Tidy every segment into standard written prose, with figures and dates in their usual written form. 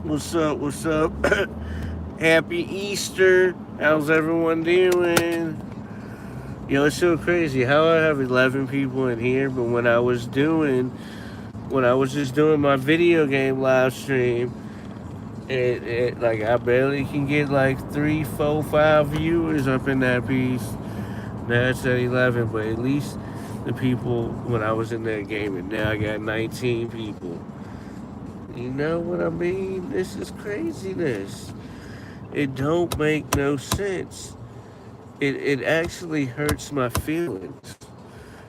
What's up? What's up? Happy Easter. How's everyone doing? Yo, it's so crazy how I have 11 people in here, but when I was just doing my video game live stream, it like I barely can get like 3, 4, 5 viewers up in that piece. Now it's at 11, but at least the people when I was in there gaming, now I got 19 people. You know what I mean? This is craziness. It don't make no sense. It actually hurts my feelings.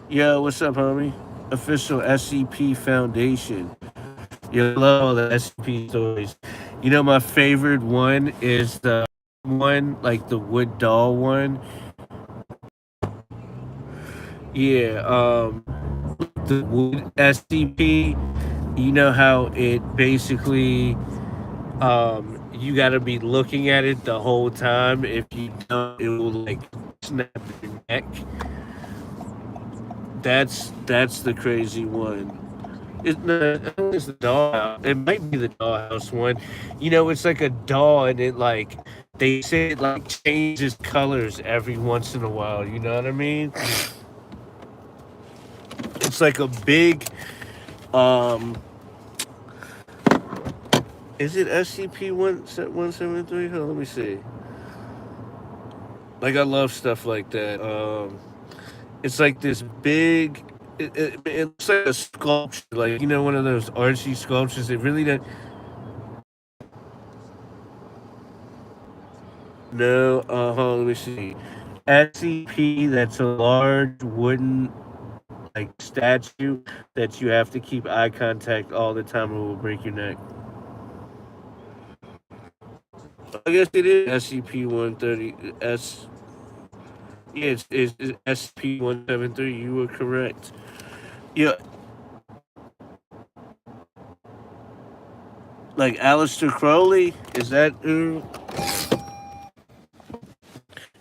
Yo, what's up, homie? Official SCP Foundation. Yo, I love all the SCP stories. You know, my favorite one is the one, like the wood doll one. Yeah, the wood SCP. You know how it basically you got to be looking at it the whole time. If you don't, it will like snap your neck. That's the crazy one. It's not, I don't think it's the dollhouse. It might be the dollhouse one. You know, it's like a doll, and it like they say it like changes colors every once in a while. You know what I mean? It's like a big. Um, is it SCP 173? Hold on, let me see. Like I love stuff like that. It's like this big. It looks like a sculpture, like you know, one of those artsy sculptures. It really does. No, let me see. SCP. That's a large wooden like statue that you have to keep eye contact all the time, or it will break your neck. I guess it is SCP 130 S. Yeah, it's SCP 173. You were correct. Yeah, like Aleister Crowley. Is that who?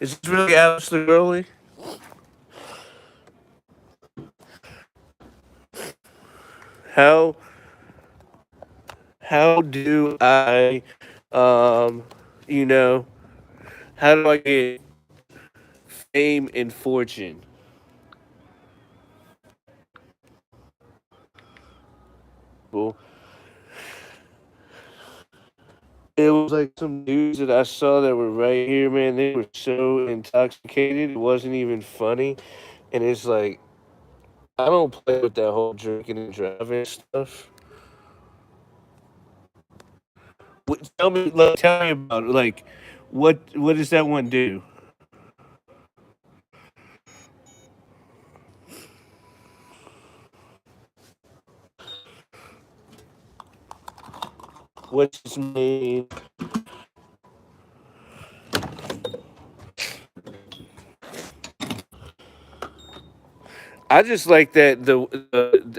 Is this really Aleister Crowley? How how do I um you know how do I get fame and fortune? Well, it was like some dudes that I saw that were right here, man. They were so intoxicated, it wasn't even funny. And it's like I don't play with that whole drinking and driving stuff. Tell me about it. Like, what does that one do? What's his name? I just like that the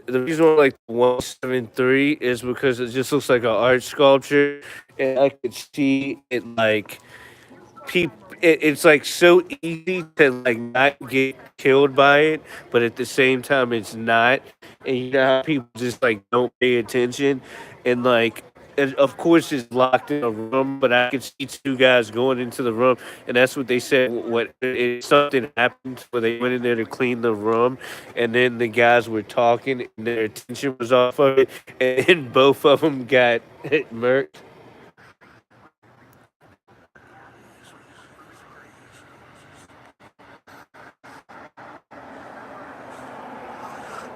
reason why I like 173 is because it just looks like an art sculpture, and I could see it like people. It's like so easy to like not get killed by it, but at the same time it's not. And you know how people just like don't pay attention, and like and of course it's locked in a room, but I could see two guys going into the room, and that's what they said. What if something happened where they went in there to clean the room, and then the guys were talking, and their attention was off of it, and both of them got murked.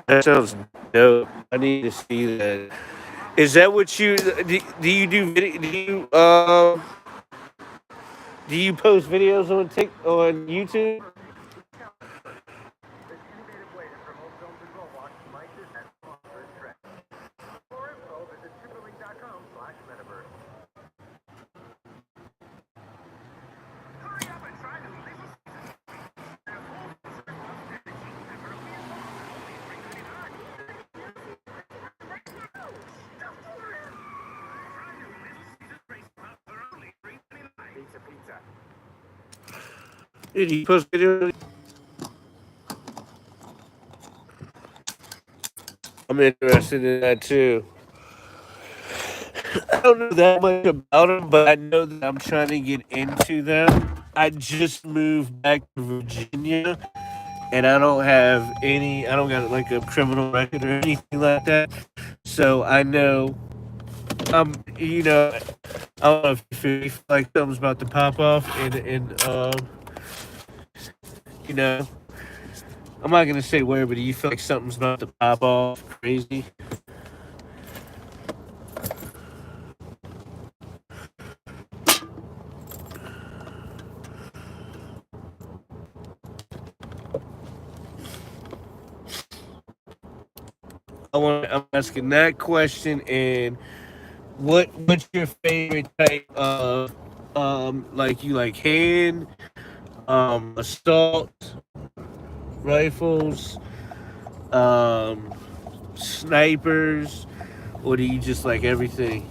That sounds dope. I need to see that. Is that what do you do? Do you post videos on on YouTube? Did you post videos? I'm interested in that too. I don't know that much about them, but I know that I'm trying to get into them. I just moved back to Virginia, and I don't have any. I don't got like a criminal record or anything like that. So I know. You know, I don't know if you feel like something's about to pop off, and you know, I'm not gonna say where, but do you feel like something's about to pop off crazy? I'm asking that question, and what's your favorite type of like you like hand assault rifles, um snipers, or do you just like everything?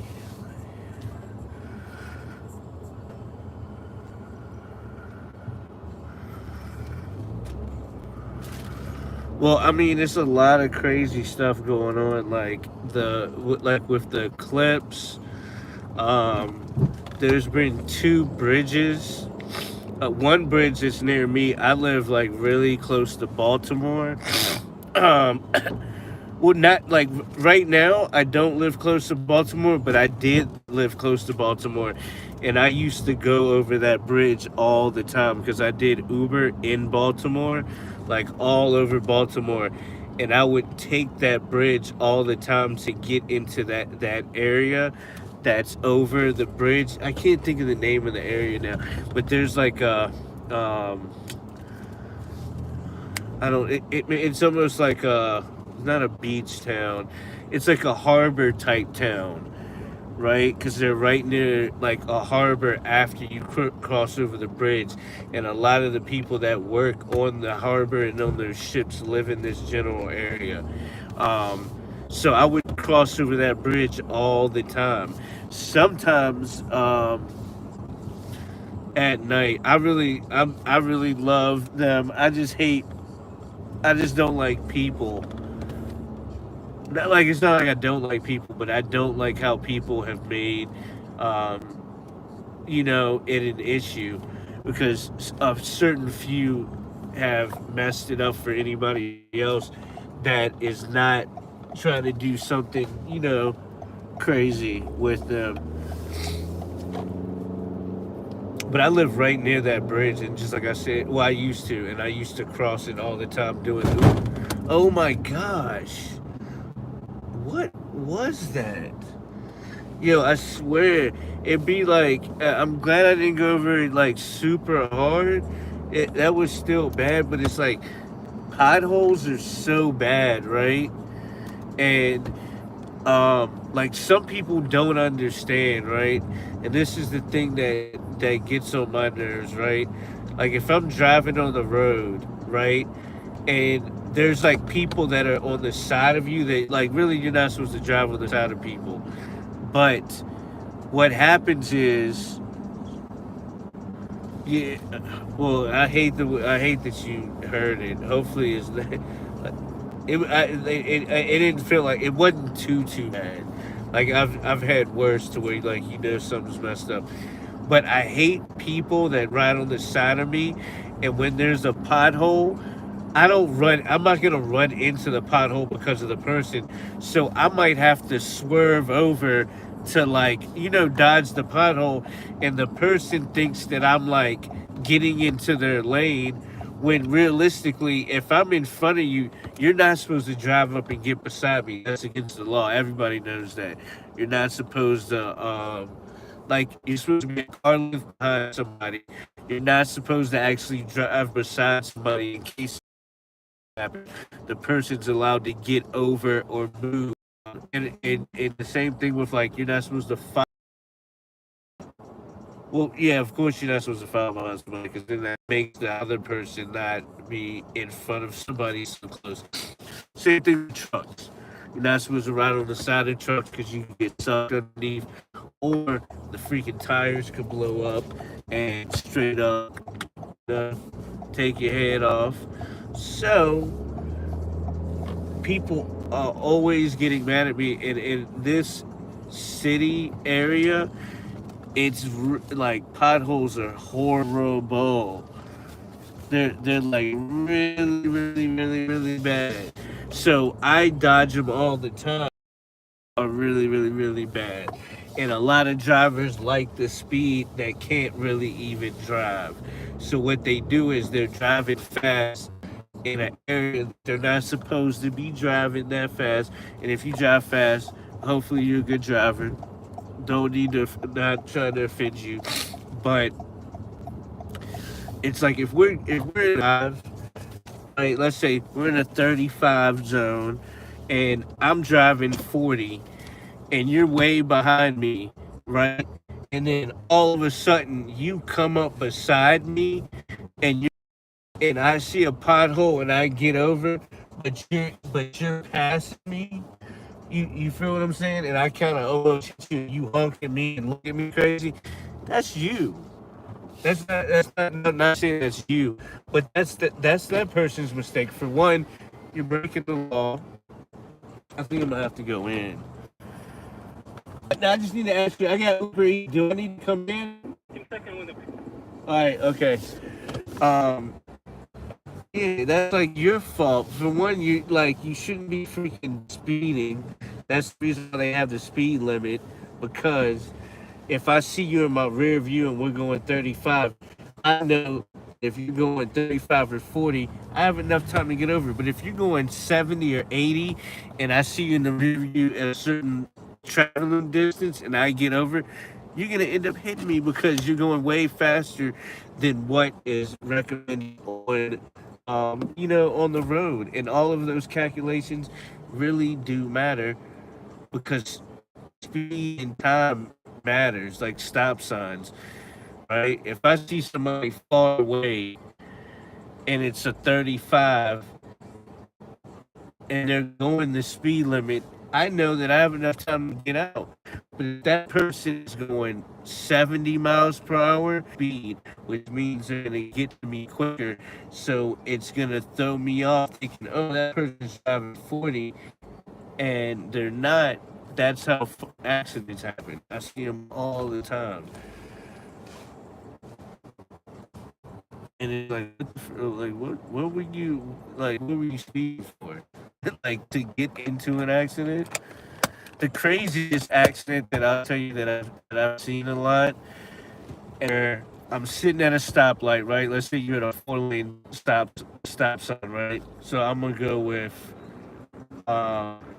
Well, I mean, it's a lot of crazy stuff going on, like like with the clips. There's been two bridges. One bridge that's near me. I live like really close to Baltimore. Um, well, not like right now. I don't live close to Baltimore, but I did live close to Baltimore, and I used to go over that bridge all the time because I did Uber in Baltimore, like all over Baltimore, and I would take that bridge all the time to get into that area that's over the bridge. I can't think of the name of the area now, but there's like a I don't. It's almost like a not a beach town. It's like a harbor type town, right? Because they're right near like a harbor after you cross over the bridge, and a lot of the people that work on the harbor and on their ships live in this general area. Um, so I would cross over that bridge all the time. Sometimes at night, I really love them. I just don't like people. Not like it's not like I don't like people, but I don't like how people have made, um, it an issue because a certain few have messed it up for anybody else that is not trying to do something, crazy with them. But I live right near that bridge, and just like I said, well, I used to, and I used to cross it all the time doing. Oh my gosh. What was that? Yo, I swear, it'd be like, I'm glad I didn't go over it like super hard. That was still bad, but it's like potholes are so bad, right? And like some people don't understand, right? And this is the thing that gets on my nerves, right? Like if I'm driving on the road, right, and there's like people that are on the side of you that like really you're not supposed to drive on the side of people, but what happens is, yeah, well, I hate that you heard it. Hopefully it's it didn't feel like it wasn't too bad. Like I've had worse to where like something's messed up. But I hate people that ride on the side of me, and when there's a pothole, I don't run. I'm not gonna run into the pothole because of the person. So I might have to swerve over to like dodge the pothole, and the person thinks that I'm like getting into their lane. When realistically, if I'm in front of you, you're not supposed to drive up and get beside me. That's against the law. Everybody knows that. You're not supposed to like you're supposed to be a car length behind somebody. You're not supposed to actually drive beside somebody in case happen. The person's allowed to get over or move. And the same thing with like you're not supposed to fight. Well, yeah, of course you're not supposed to follow behind somebody because then that makes the other person not be in front of somebody so close. Same thing with trucks. You're not supposed to ride on the side of trucks because you can get sucked underneath, or the freaking tires could blow up and straight up take your head off. So people are always getting mad at me, and this city area, it's like potholes are horrible. They're like really, really, really, really bad. So I dodge them all the time. Are really, really, really bad. And a lot of drivers like the speed that can't really even drive. So what they do is they're driving fast in an area that they're not supposed to be driving that fast. And if you drive fast, hopefully you're a good driver. Don't need to, not trying to offend you, but it's like if we're live, like let's say we're in a 35 zone, and I'm driving 40, and you're way behind me, right? And then all of a sudden you come up beside me, and you and I see a pothole and I get over, but you're passing me. You feel what I'm saying? And I kind of almost you honk at me and look at me crazy. That's you. That's not saying that's you, but that's that person's mistake. For one, you're breaking the law. I think I'm gonna have to go in. Now I just need to ask you. I got Uber Eats. Do I need to come in? All right. Okay. Um. Yeah, that's like your fault. For one, you shouldn't be freaking speeding. That's the reason why they have the speed limit. Because if I see you in my rear view and we're going 35, I know if you're going 35 or 40, I have enough time to get over. But if you're going 70 or 80 and I see you in the rear view at a certain traveling distance and I get over, you're going to end up hitting me because you're going way faster than what is recommended on the road. And all of those calculations really do matter because speed and time matters, like stop signs, right? If I see somebody far away and it's a 35 and they're going the speed limit, I know that I have enough time to get out. But if that person is going 70 miles per hour speed, which means they're going to get to me quicker, so it's going to throw me off thinking, oh, that person's driving 40, and they're not. That's how accidents happen. I see them all the time. And it's like, what were you speeding for? Like to get into an accident? The craziest accident that I'll tell you that I've seen a lot, and I'm sitting at a stoplight, right? Let's say you're at a 4-lane stop sign, right? So I'm gonna go with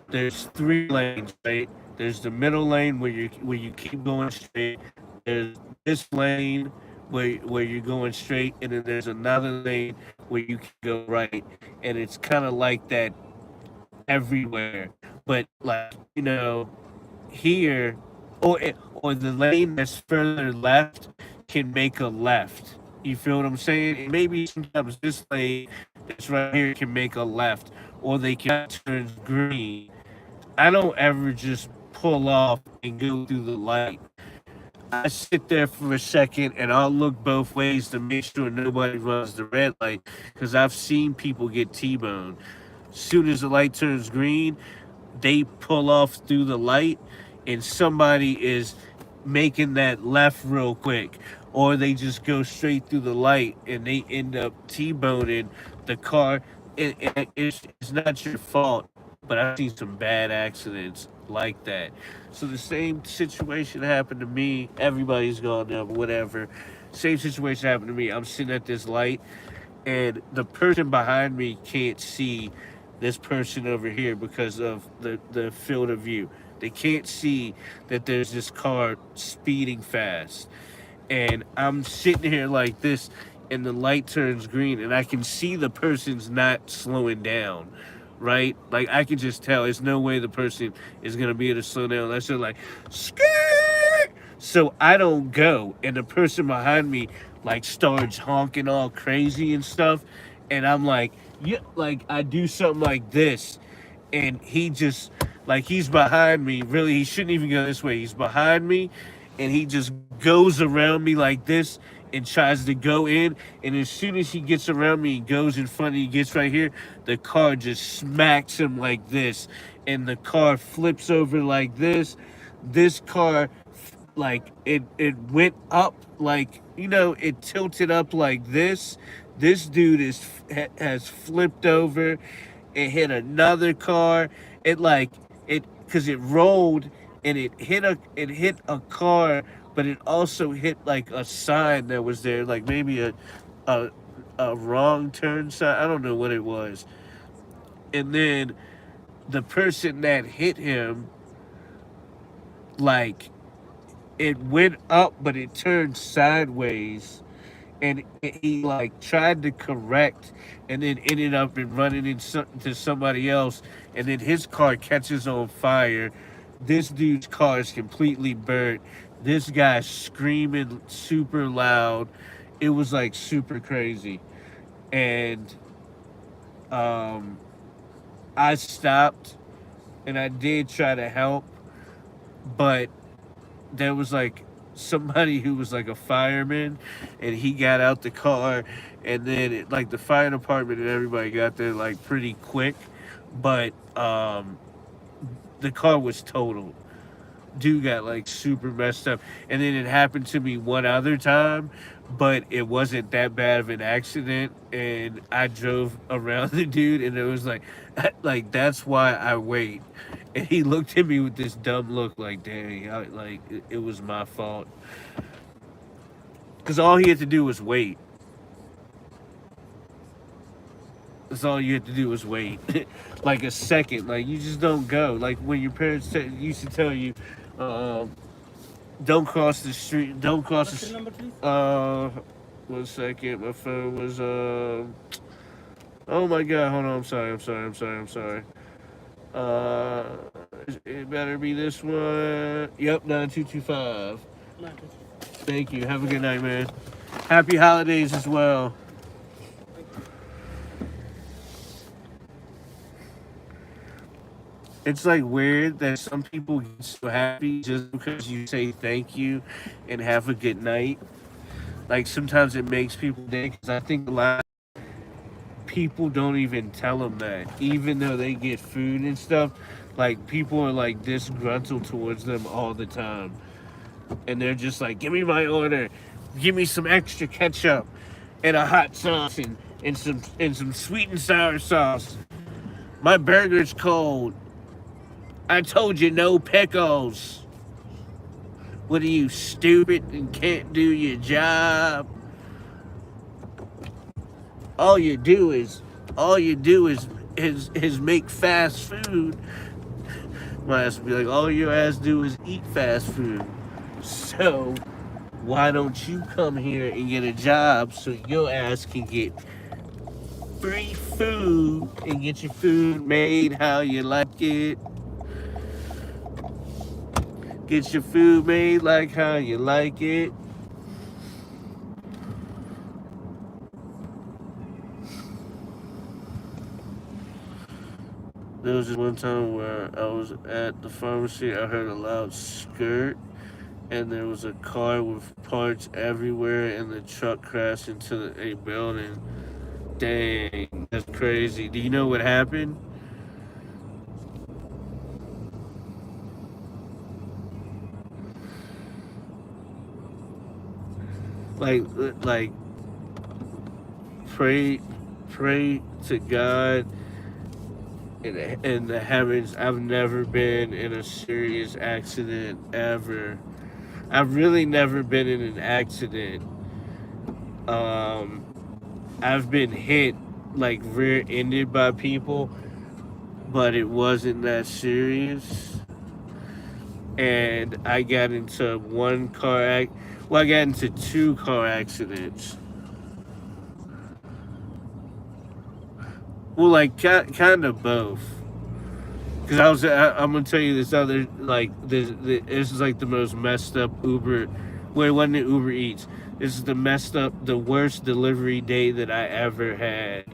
there's 3 lanes, right? There's the middle lane where you keep going straight. There's this lane where you're going straight, and then there's another lane where you can go right, and it's kind of like that everywhere. But like here, or the lane that's further left can make a left. You feel what I'm saying? And maybe sometimes this lane that's right here can make a left, or they can turn green. I don't ever just pull off and go through the light. I sit there for a second and I'll look both ways to make sure nobody runs the red light because I've seen people get T-boned. As soon as the light turns green, they pull off through the light and somebody is making that left real quick, or they just go straight through the light and they end up T-boning the car. It's not your fault, but I've seen some bad accidents like that. So the same situation happened to me. Everybody's gone now, whatever. Same situation happened to me. I'm sitting at this light, and the person behind me can't see this person over here because of the field of view. They can't see that there's this car speeding fast. And I'm sitting here like this, and the light turns green, and I can see the person's not slowing down, right? Like, I can just tell there's no way the person is going to be able to slow down. That's just like, skirt! So I don't go, and the person behind me, like, starts honking all crazy and stuff, and I'm like, yeah, like, I do something like this, and he just, like, he's behind me. Really, he shouldn't even go this way. He's behind me, and he just goes around me like this and tries to go in. And as soon as he gets around me, he goes in front and he gets right here, the car just smacks him like this. And the car flips over like this. this car, like it went up, like, it tilted up like this dude has flipped over. It hit another car. It like it because it rolled, and it hit a car, but it also hit like a sign that was there, like maybe a a wrong turn sign. I don't know what it was. And then the person that hit him, like, it went up, but it turned sideways, and he like tried to correct, and then ended up and running into somebody else, and then his car catches on fire. This dude's car is completely burnt. This guy's screaming super loud. It was like super crazy, and um, I stopped, and I did try to help, but there was like somebody who was like a fireman, and he got out the car, and then like the fire department and everybody got there like pretty quick, but the car was totaled. Dude got like super messed up, and then it happened to me one other time, but it wasn't that bad of an accident, and I drove around the dude, and it was like like, that's why I wait. And he looked at me with this dumb look, like, dang, like it was my fault, because all he had to do was wait. That's all you had to do was wait. Like a second. Like, you just don't go. Like when your parents used to tell you, um, don't cross the street. Don't cross the What's your street. number, please? 1 second. My phone was. Oh my God. Hold on. I'm sorry. Uh, it better be this one. Yep, 9225. No, Thank you. Have a good night, man. Happy holidays as well. It's like weird that some people get so happy just because you say thank you and have a good night. Like, sometimes it makes people day, because I think a lot of people don't even tell them that, even though they get food and stuff. Like, people are like disgruntled towards them all the time, and they're just like, "Give me my order, give me some extra ketchup and a hot sauce, and some sweet and sour sauce. My burger's cold. I told you no pickles. What are you, stupid and can't do your job? All you do is all you do is make fast food." My ass would be like, all your ass do is eat fast food. So why don't you come here and get a job so your ass can get free food and get your food made how you like it? Get your food made like how you like it. There was this one time where I was at the pharmacy. I heard a loud skirt, and there was a car with parts everywhere, and the truck crashed into a building. Dang, that's crazy. Do you know what happened? Like, like, pray, pray to God in the heavens. I've never been in a serious accident ever. I've really never been in an accident. Um, I've been hit, like, rear-ended by people, but it wasn't that serious. And I got into I got into two car accidents. Well, like, kind of both. Because I'm gonna tell you this other, like, this is like the most messed up Uber. Well, it wasn't Uber Eats. This is the worst delivery day that I ever had.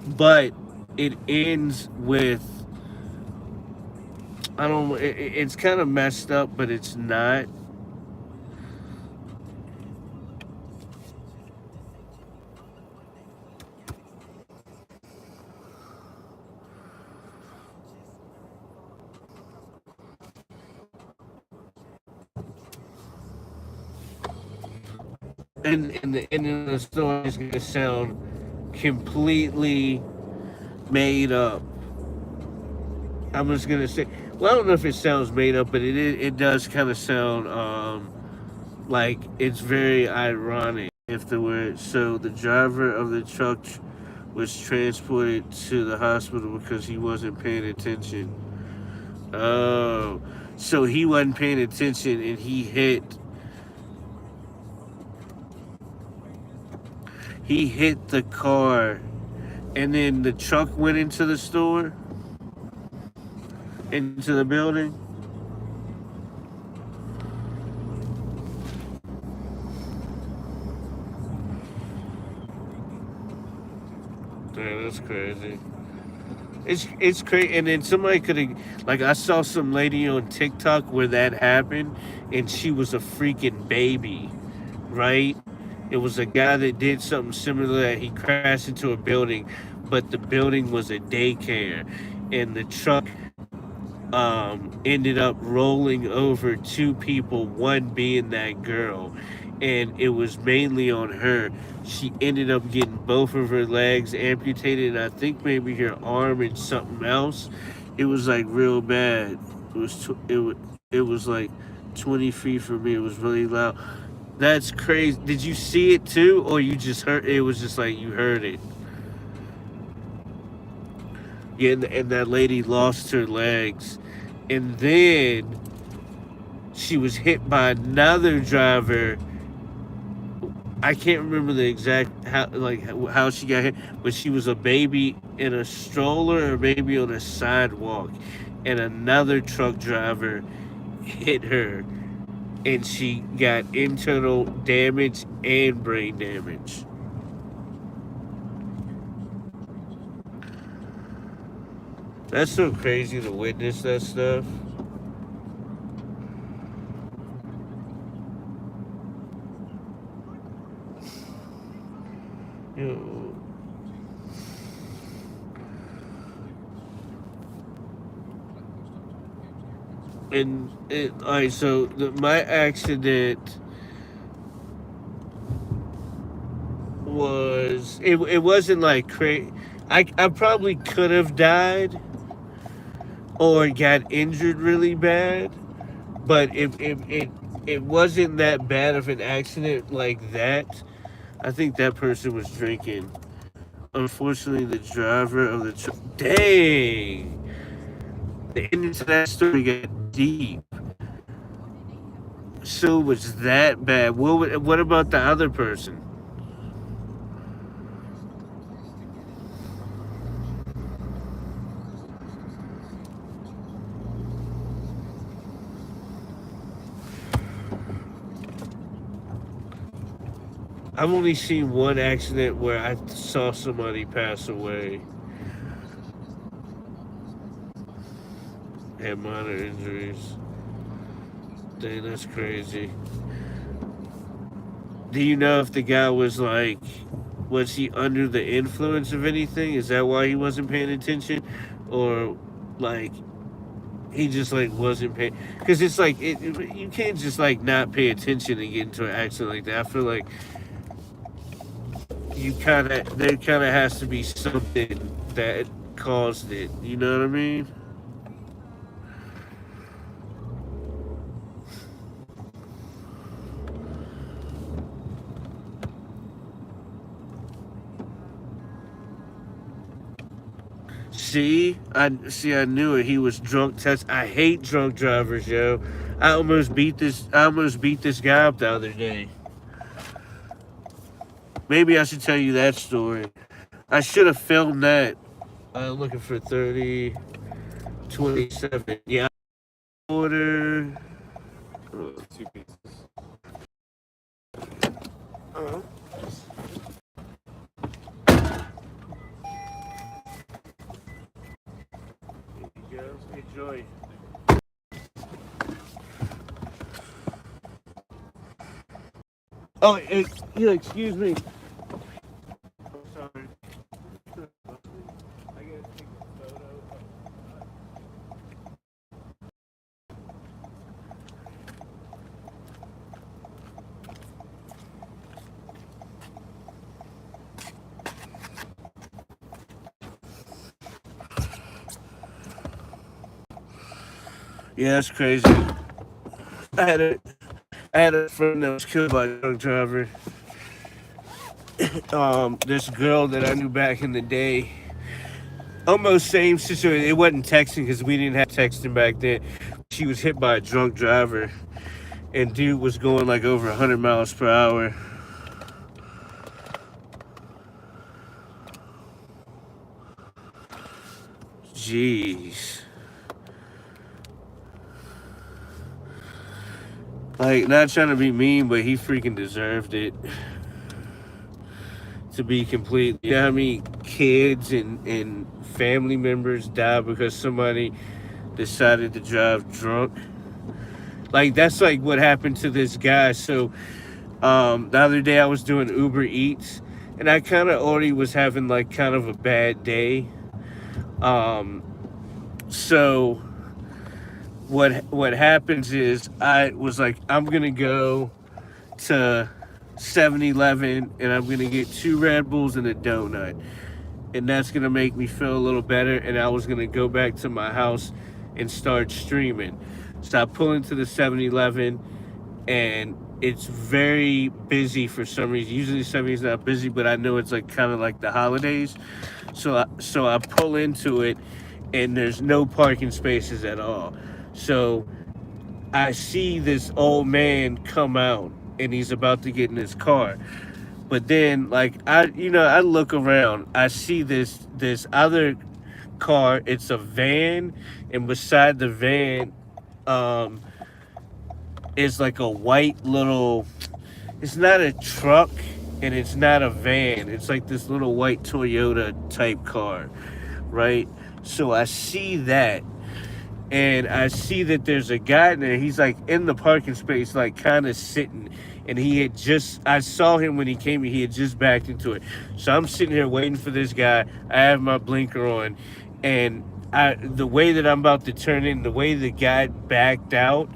But it ends with, I don't. It's kind of messed up, but it's not. and the end of the story is gonna sound completely made up. I'm just gonna say, well, I don't know if it sounds made up, but it does kind of sound like it's very ironic if the word. So the driver of the truck was transported to the hospital because he wasn't paying attention. Oh, so he wasn't paying attention and he hit the car, and then the truck went into the store, into the building. Damn, that's crazy. It's crazy. And then somebody could have, like, I saw some lady on TikTok where that happened, and she was a freaking baby, right? It was a guy that did something similar that he crashed into a building, but the building was a daycare, and the truck ended up rolling over two people, one being that girl, and it was mainly on her. She ended up getting both of her legs amputated, and I think maybe her arm and something else. It was like real bad. It was like 20 feet from me. It was really loud. That's crazy. Did you see it too, or you just heard? It was just like you heard it. Yeah, and that lady lost her legs, and then she was hit by another driver. I can't remember the exact how she got hit, but she was a baby in a stroller or maybe on a sidewalk, and another truck driver hit her, and she got internal damage and brain damage. That's so crazy to witness that stuff. You know, all right, so my accident it wasn't like crazy. I probably could have died or got injured really bad, but it wasn't that bad of an accident like that. I think that person was drinking. Unfortunately, the driver of the truck. Dang, the ending to that story got deep. So it was that bad. What about the other person? I've only seen one accident where I saw somebody pass away. Had minor injuries. Dang, that's crazy. Do you know if the guy was he under the influence of anything? Is that why he wasn't paying attention, or like he just like wasn't paying? Because it's like you can't just like not pay attention and get into an accident like that. I feel like there kind of has to be something that caused it. You know what I mean? I knew it. He was drunk. Test. I hate drunk drivers, yo. I almost beat this guy up the other day. Maybe I should tell you that story. I should have filmed that. Looking for 3027. Yeah. Order. Two pieces. Uh-huh. There you go. Enjoy. Oh, yeah, excuse me. I'm sorry. I gotta take a photo. Yeah, that's crazy. I had a I had a friend that was killed by a drunk driver. This girl that I knew back in the day, almost same situation. It wasn't texting because we didn't have texting back then. She was hit by a drunk driver, and dude was going like over 100 miles per hour. Jeez. Like, not trying to be mean, but he freaking deserved it. To be complete, you know how many kids and family members died because somebody decided to drive drunk? Like, that's like what happened to this guy. So, the other day I was doing Uber Eats, and I kind of already was having like kind of a bad day. Um, so what happens is I was like, I'm gonna go to 7-Eleven and I'm gonna get 2 Red Bulls and a donut, and that's gonna make me feel a little better. And I was gonna go back to my house and start streaming. So I pull into the 7-Eleven, and it's very busy for some reason. Usually 7's not busy, but I know it's like kind of like the holidays. So I pull into it, and there's no parking spaces at all. So I see this old man come out, and he's about to get in his car. But then, like, I look around. I see this other car. It's a van, and beside the van, um, is like a white little. It's not a truck, and it's not a van. It's like this little white Toyota type car, right? So I see that, and I see that there's a guy in there. He's like in the parking space, like kind of sitting. And I saw him when he came in, he had just backed into it. So I'm sitting here waiting for this guy. I have my blinker on, and the way that I'm about to turn in, the way the guy backed out,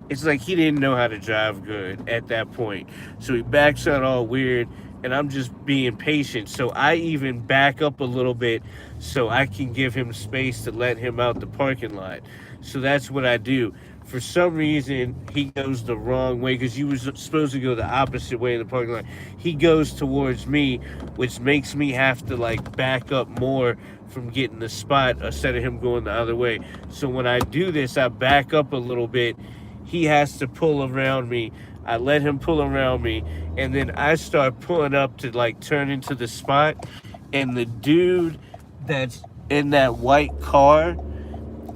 it's like he didn't know how to drive good at that point. So he backs out all weird, and I'm just being patient. So I even back up a little bit so I can give him space to let him out the parking lot. So that's what I do. For some reason, he goes the wrong way because you were supposed to go the opposite way in the parking lot. He goes towards me, which makes me have to like back up more from getting the spot instead of him going the other way. So when I do this, I back up a little bit. He has to pull around me. I let him pull around me, and then I start pulling up to like turn into the spot. And the dude that's in that white car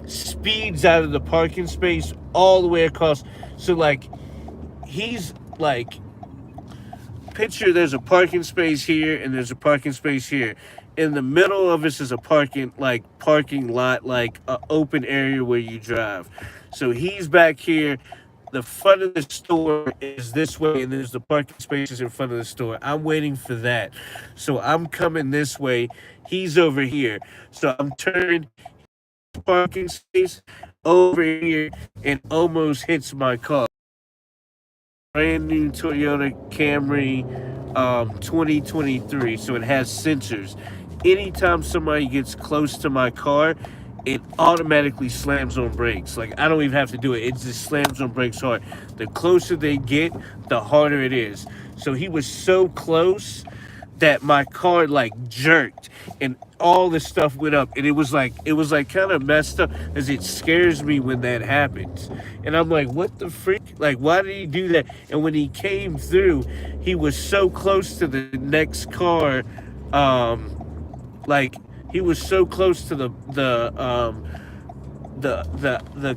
speeds out of the parking space all the way across. So like he's like, picture there's a parking space here and there's a parking space here. In the middle of us is a parking lot, like an open area where you drive. So he's back here. The front of the store is this way, and there's the parking spaces in front of the store. I'm waiting for that. So I'm coming this way. He's over here. So I'm turning parking space over here and almost hits my car. Brand new Toyota Camry 2023, so it has sensors. Anytime somebody gets close to my car, it automatically slams on brakes. Like, I don't even have to do it. It just slams on brakes hard. The closer they get, the harder it is. So he was so close that my car like jerked, and all this stuff went up, and it was like kind of messed up, as it scares me when that happens. And I'm like, what the freak? Like, why did he do that? And when he came through, he was so close to the next car. Like, he was so close to the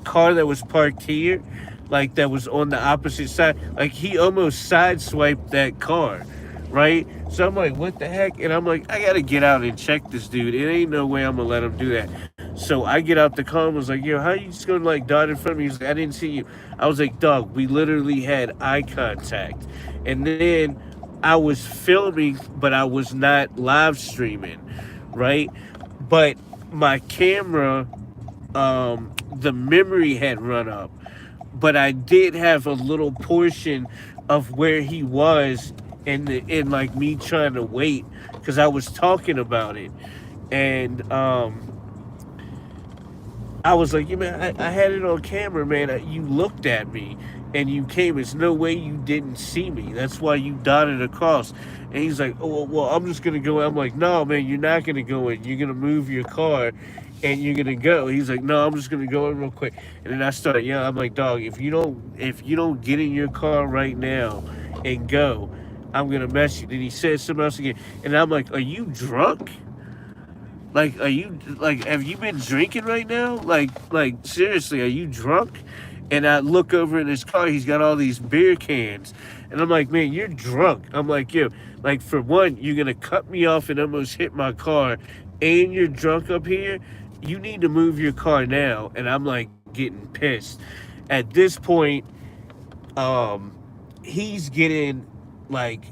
car that was parked here, like that was on the opposite side. Like, he almost sideswiped that car, right? So I'm like, what the heck? And I'm like, I gotta get out and check this dude. It ain't no way I'm gonna let him do that. So I get out the car and was like, yo, how you just gonna like dart in front of me? He's like, I didn't see you. I was like, dog, we literally had eye contact. And then I was filming, but I was not live streaming, right? But my camera, the memory had run up, but I did have a little portion of where he was, in like me trying to wait because I was talking about it. And I was like, yeah, man, I had it on camera, man. You looked at me and you came. It's no way you didn't see me. That's why you dotted across. And he's like, oh, well, I'm just going to go in. I'm like, no, man, you're not going to go in. You're going to move your car and you're going to go. He's like, no, I'm just going to go in real quick. And then I started, yeah, I'm like, dog, if you don't get in your car right now and go, I'm going to mess you. Then he said something else again. And I'm like, are you drunk? Like, are you like? Have you been drinking right now? Like seriously, are you drunk? And I look over in his car. He's got all these beer cans, and I'm like, man, you're drunk. I'm like, yo, like for one, you're gonna cut me off and almost hit my car, and you're drunk up here. You need to move your car now. And I'm like getting pissed. At this point, um, he's getting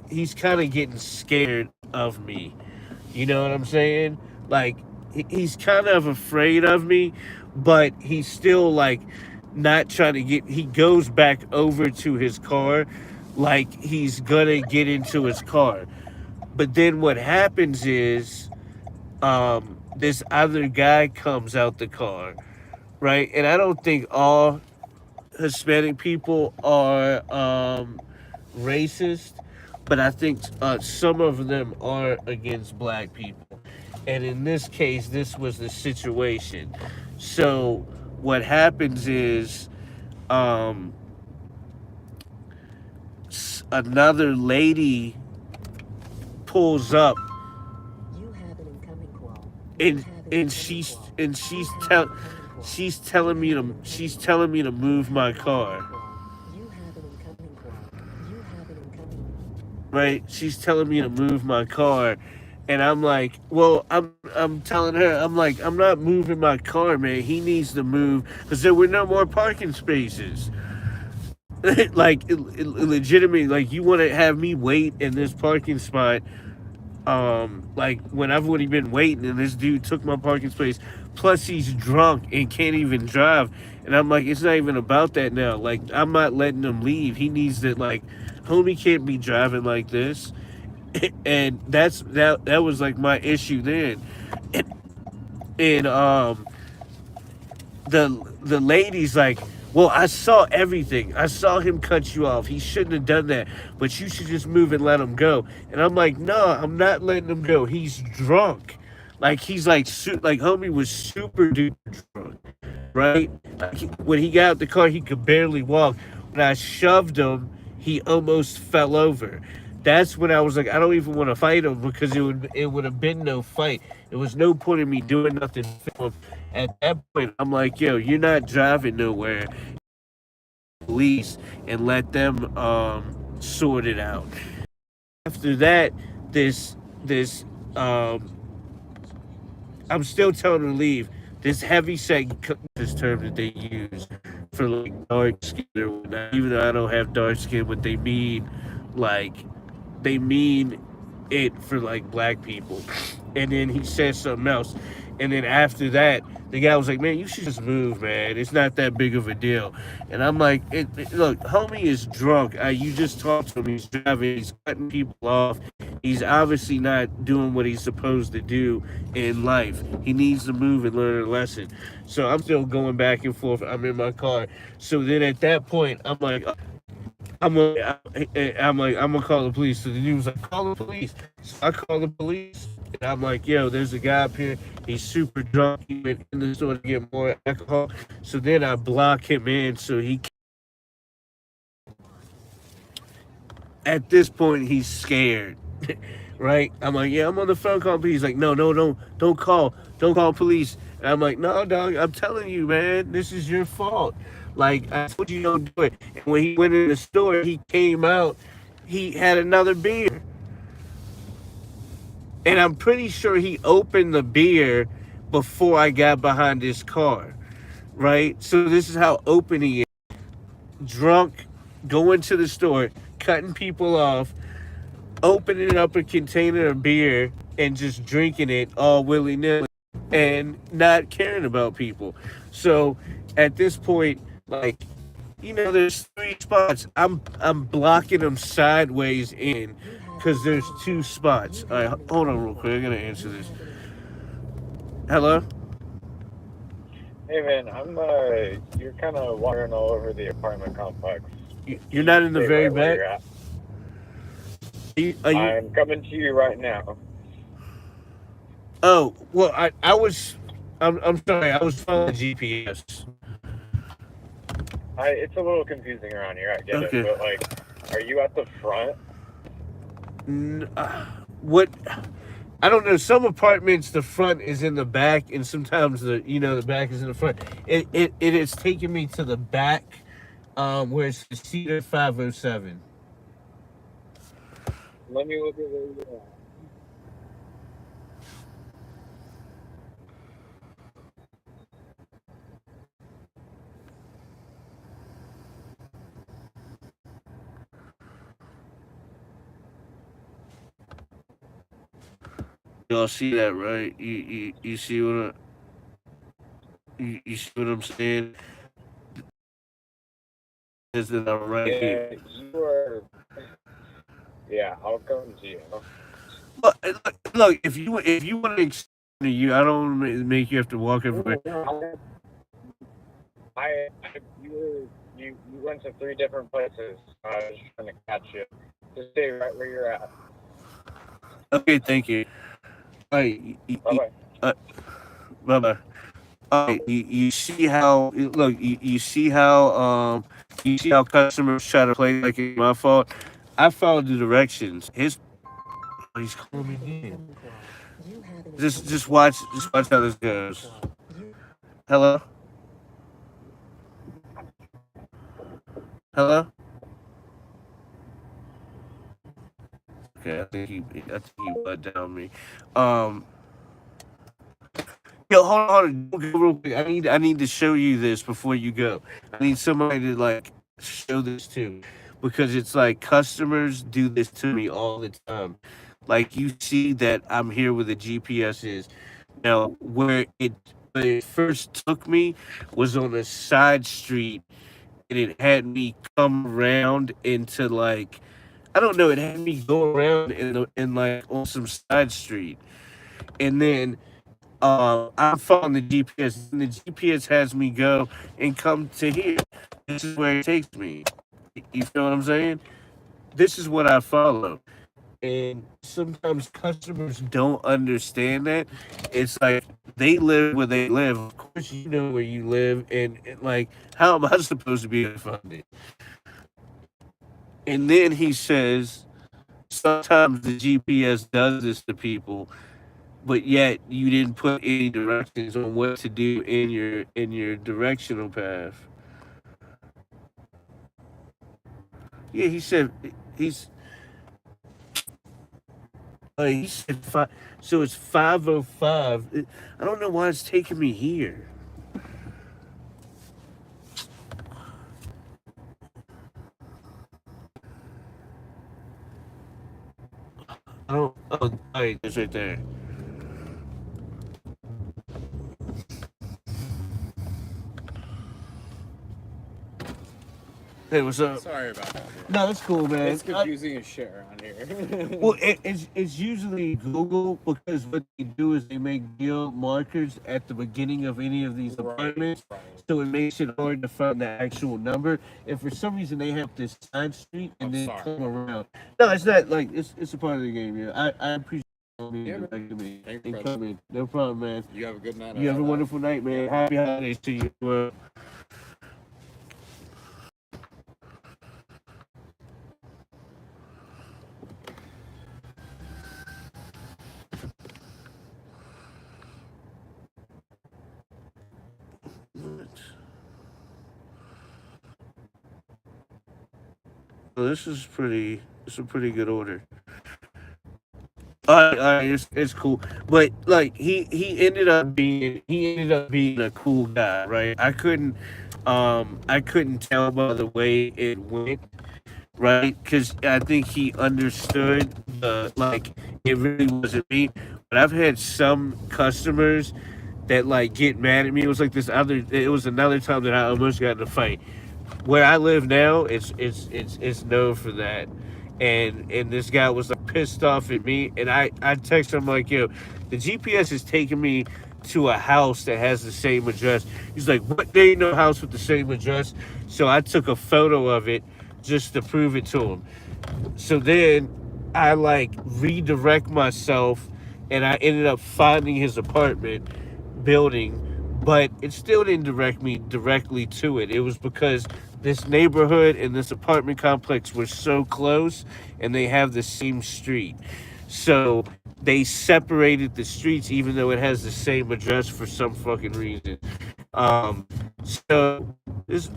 he's kind of getting scared of me. You know what I'm saying? Like he's kind of afraid of me, but he's still like not trying to get. He goes back over to his car, like he's gonna get into his car. But then what happens is, this other guy comes out the car, right? And I don't think all Hispanic people are racist, but I think some of them are against black people. And in this case, this was the situation. So what happens is, um, another lady pulls up, You have an incoming call. and she's telling me to move my car. You have an incoming call. You have an incoming. Right? She's telling me to move my car. And I'm like, well, I'm telling her, I'm like, I'm not moving my car, man. He needs to move because there were no more parking spaces. Like, legitimately, like, you want to have me wait in this parking spot, like, when I've already been waiting and this dude took my parking space. Plus, he's drunk and can't even drive. And I'm like, it's not even about that now. Like, I'm not letting him leave. He needs to, like, homie can't be driving like this. And that was like my issue then. And the lady's like, well, I saw everything. I saw him cut you off. He shouldn't have done that, but you should just move and let him go. And I'm like, no, I'm not letting him go. He's drunk. Like, he's like like homie was super duper drunk, right? Like, when he got out the car, he could barely walk. When I shoved him, he almost fell over. That's when I was like, I don't even want to fight him because it would have been no fight. It was no point in me doing nothing for him. At that point, I'm like, yo, you're not driving nowhere. Police and let them sort it out. After that, this I'm still telling her to leave. This heavy set, this term that they use for like dark skin or whatnot, even though I don't have dark skin, what they mean, like, they mean it for like black people. And then he said something else. And then after that, the guy was like, man, you should just move, man. It's not that big of a deal. And I'm like, look, homie is drunk. You just talked to him. He's driving. He's cutting people off. He's obviously not doing what he's supposed to do in life. He needs to move and learn a lesson. So I'm still going back and forth. I'm in my car. So then at that point, I'm like, I'm gonna call the police. So the dude was like, call the police. So I call the police, and I'm like, yo, there's a guy up here. He's super drunk. He went in the store to get more alcohol. So then I block him in, so he. At this point, he's scared, right? I'm like, yeah, I'm on the phone calling police. He's like, no, don't call police. And I'm like, no, dog, I'm telling you, man, this is your fault. Like, I told you don't do it. And when he went in the store, he came out, he had another beer. And I'm pretty sure he opened the beer before I got behind his car, right? So this is how open he is. Drunk, going to the store, cutting people off, opening up a container of beer and just drinking it all willy-nilly and not caring about people. So at this point, like, there's 3 spots. I'm blocking them sideways in because there's 2 spots. All right, hold on real quick. I'm gonna answer this. Hello? Hey man, you're kind of wandering all over the apartment complex. You're Can you not just in the stay very right where back. you're at? Are you? I'm coming to you right now. Oh, well, I was. I'm sorry. I was following GPS. It's a little confusing around here, I get it, Okay. but like, are you at the front? What? I don't know. Some apartments, the front is in the back, and sometimes the back is in the front. It has taken me to the back, where it's the Cedar 507. Let me look at where you're at. Y'all see that, right? You see you see what I'm saying? Is that I'm right here? Yeah, you are. Yeah, I'll come to you. Look, if you want to extend to you, I don't want to make you have to walk everywhere. No, no, you went to three different places. I was just trying to catch you. Just stay right where you're at. Okay, thank you. All right, Bye bye. uh, bye bye. All right, you see how look, you see how customers try to play like it's my fault. I followed the directions. He's calling me Activating in. incoming call. You have an Just incoming just call. watch just watch how this goes. You Hello, hello. Okay, I think he let down me. Um, Yo, hold on, don't go real quick. I need to show you this before you go. I need somebody to like show this to, because it's like customers do this to me all the time. Like you see that I'm here where the GPS is. Now, where it first took me was on a side street, and it had me come around into like, I don't know. It had me go around in like on some side street, and then I'm following the GPS, and the GPS has me go and come to here. This is where it takes me. You feel what I'm saying? This is what I follow. And sometimes customers don't understand that. It's like they live where they live. Of course, you know where you live, and like, how am I supposed to be offended? And then he says, sometimes the GPS does this to people, but yet you didn't put any directions on what to do in your directional path. Yeah, he's he said five. So it's 5:05. I don't know why it's taking me here. I don't. Oh, wait, it's right there. Hey, what's up? Sorry about that, dude. No, that's cool, man. It's confusing as shit around here. Well, it's usually Google, because what they do is they make geo markers at the beginning of any of these Right, apartments, right. so it makes it hard to find the actual number. And for some reason, they have this side street and I'm then sorry. come around. No, it's not like it's a part of the game. Yeah, I appreciate you Yeah, man. directing me Thanks, and brother. coming. No problem, man. You have a good night. You have a wonderful night, man. Happy holidays to you. Well, this is pretty. It's a pretty good order. It's cool, but like he ended up being a cool guy, right? I couldn't tell by the way it went, right? Because I think he understood the like it really wasn't me. But I've had some customers that like get mad at me. It was like this other. It was another time that I almost got in a fight. Where I live now, it's known for that. And this guy was like pissed off at me, and I texted him like, yo, the GPS is taking me to a house that has the same address. He's like, what? There ain't no house with the same address. So I took a photo of it just to prove it to him. So then I like redirect myself, and I ended up finding his apartment building, but it still didn't direct me directly to it. It was because this neighborhood and this apartment complex were so close, and they have the same street. So they separated the streets, even though it has the same address for some fucking reason. So this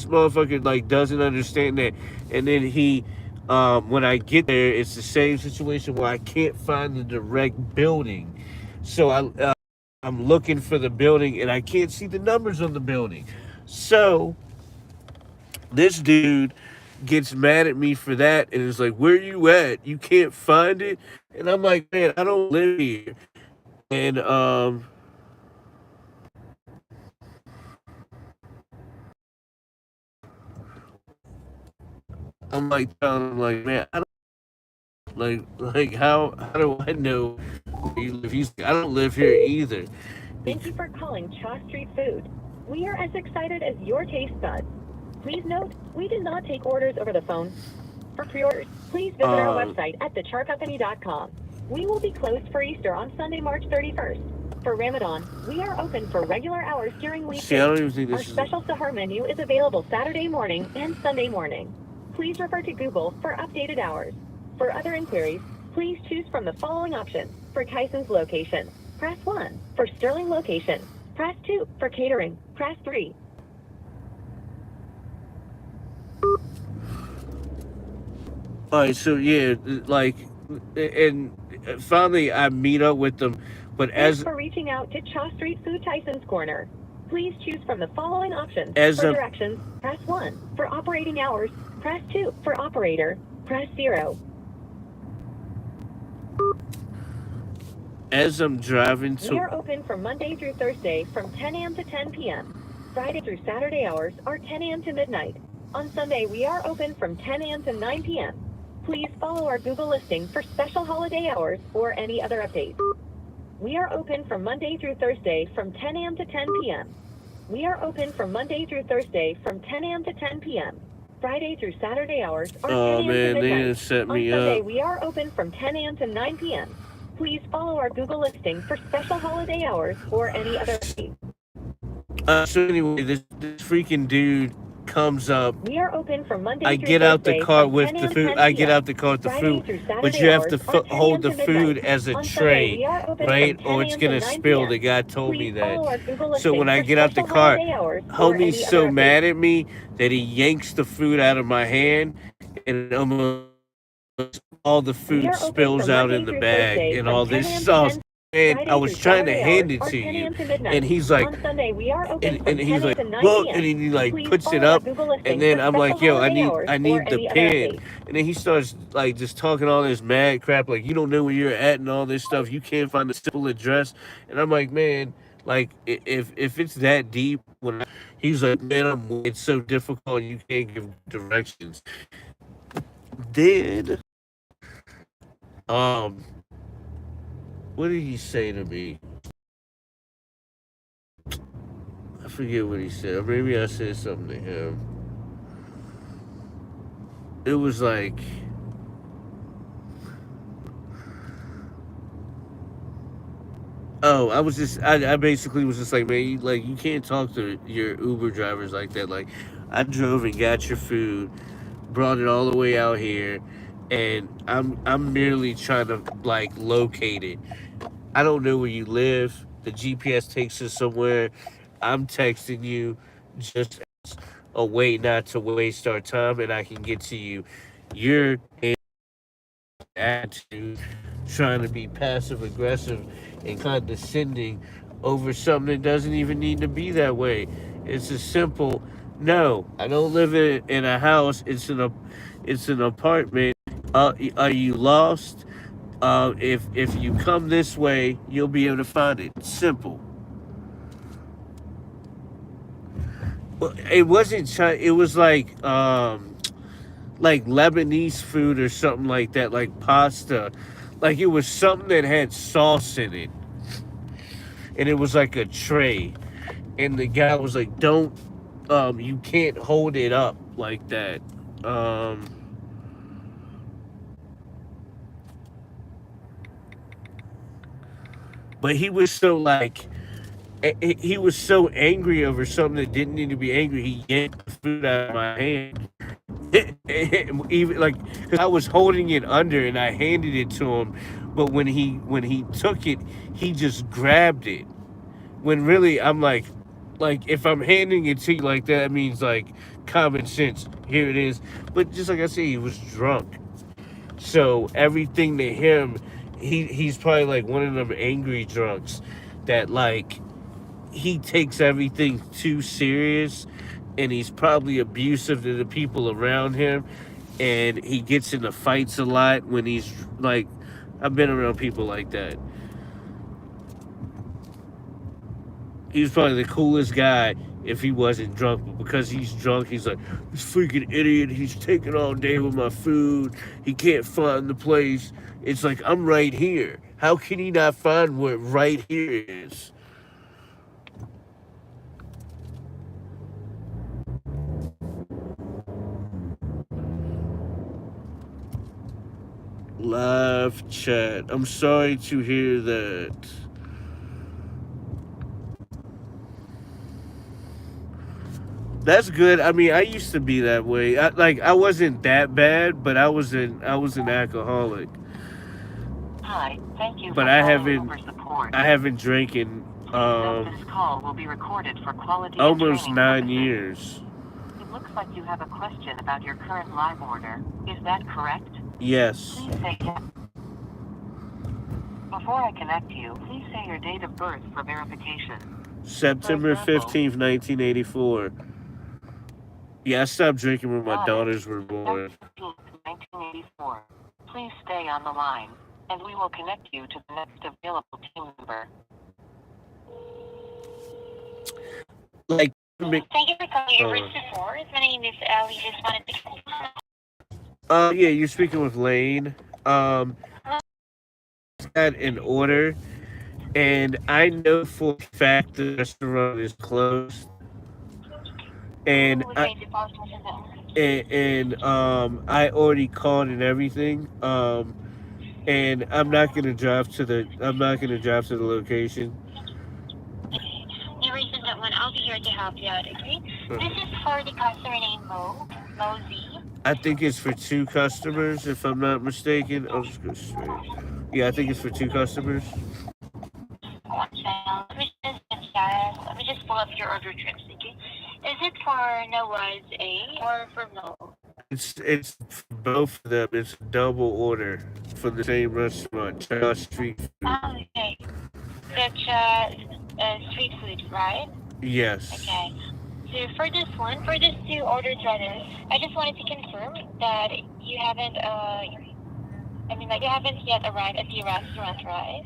motherfucker like doesn't understand that, and then he, when I get there, it's the same situation where I can't find the direct building. So I'm looking for the building, and I can't see the numbers on the building. So this dude gets mad at me for that, and is like, "Where you at? You can't find it?" And I'm like, "Man, I don't live here." And I'm like, man, I don't like how do I know where you live? He's like, I don't live here either. Thank you for calling Chaw Street Food. We are as excited as your taste buds. Please note, we do not take orders over the phone. For pre-orders, please visit our website at thecharcompany.com. We will be closed for Easter on Sunday, March 31st. For Ramadan, we are open for regular hours during weekdays. See, I don't even think Our this is special sahur menu is available Saturday morning and Sunday morning. Please refer to Google for updated hours. For other inquiries, please choose from the following options. For Tyson's location, press 1. For Sterling location, press 2. For catering, press 3. all right. So yeah, like, and finally I meet up with them, but Thanks for reaching out to Chaw Street Food Tyson's Corner. Please choose from the following options. As For a- directions, press 1. For operating hours, press 2. For operator, press 0. as I'm driving We are to, open from Monday through Thursday from 10 a.m. to 10 p.m. Friday through Saturday hours are 10 a.m. to midnight. On Sunday, we are open from 10 a.m. to 9 p.m. Please follow our Google listing for special holiday hours or any other updates. We are open from Monday through Thursday from 10 a.m. to 10 p.m. We are open from Monday through Thursday from 10 a.m. to 10 p.m. Friday through Saturday hours are 10 oh a.m. to man, they midnight. didn't set On me Sunday, up. we are open from 10 a.m. to 9 p.m. Please follow our Google listing for special holiday hours or any other updates. So anyway, this freaking dude comes up. We are open from Monday I through get out the Thursday car from with 10 the a.m. food. 10 I get p.m. out the car with the Friday food, through but Saturday you have to hours are 10 hold the a.m. to food midnight. as a On Sunday, tray, we are open right? from 10 Or it's a.m. to gonna 9 spill. p.m. The guy told me Please follow our that. Google So listing when I for get out the special car, holiday hours or homie's any so other mad updates. at me that he yanks the food out of my hand, and almost all the We food are open spills from out Monday in the through bag Thursday and from all 10 this a.m. to sauce. 10 And I Friday was through trying to Saturday hand hours it are to 10 you, a.m. to and midnight. he's like, On Sunday, we are open from and 10 he's a.m. like, to 9 well, p.m. and he like Please puts it follow our up, Google and listing then for I'm special like, yo, holiday hours I or need the any other pen, updates. and then he starts like just talking all this mad crap, like you don't know where you're at and all this stuff. You can't find a simple address, and I'm like, man, like if it's that deep, he's like, man, it's so difficult, you can't give directions. Then, um, what did he say to me? I forget what he said. Or maybe I said something to him. It was like, oh, I basically was just like, man, you can't talk to your Uber drivers like that. Like, I drove and got your food, brought it all the way out here, and I'm merely trying to like locate it. I don't know where you live. The GPS takes us somewhere. I'm texting you just as a way not to waste our time, and I can get to you. You're attitude, trying to be passive aggressive and condescending over something that doesn't even need to be that way. It's a simple no. I don't live in a house. It's an apartment. Are you lost? If you come this way, you'll be able to find it. Simple. Well, it wasn't. It was like Lebanese food or something like that, like pasta. Like it was something that had sauce in it. and it was like a tray, and the guy was like, "Don't, you can't hold it up like that." But he was so like, he was so angry over something that didn't need to be angry. He yanked the food out of my hand. Even like, 'cause I was holding it under and I handed it to him, but when he took it, he just grabbed it. When really I'm like if I'm handing it to you like that, it means like common sense. Here it is. But just like I said, he was drunk. So everything to him, he's probably like one of them angry drunks that like he takes everything too serious, and he's probably abusive to the people around him, and he gets into fights a lot when he's like, I've been around people like that. He was probably the coolest guy if he wasn't drunk, but because he's drunk, he's like, this freaking idiot, he's taking all day with my food, he can't find the place. It's like, I'm right here. How can he not find what right here is? Live chat. I'm sorry to hear that. That's good. I mean, I used to be that way. I wasn't that bad, but I was an alcoholic. Hi, thank you But for I calling haven't Uber support. I haven't drinking Please note this call will be recorded for quality and almost training 9 purposes. years. It looks like you have a question about your current live order. Is that correct? Yes. Please say yes. Before I connect you, please say your date of birth for verification. September 15th, 1984. Yeah, I stopped drinking when my Got it. daughters were born. 1984. Please stay on the line, and we will connect you to the next available team member. Like, Thank you for calling Uber support. My name is Ali. Just wanted to yeah, you're speaking with Lane. Had an order, and I know for a fact the restaurant is closed. And I already called and everything. And I'm not gonna drive to the location. no reason that one. I'll be here to help you out, okay? This is for the customer named Mosey. I think it's for 2 customers, if I'm not mistaken. I'll just go straight. Yeah, I think it's for 2 customers. Let me just pull up your order trips, okay? Is it for Nawaz A or for Mo? It's both of them. It's a double order for the same restaurant, Charles Street Food. Oh, okay. That's street food, right? Yes. Okay. So for this one, for these 2 orders rather, I just wanted to confirm that you haven't, you haven't yet arrived at the restaurant, right?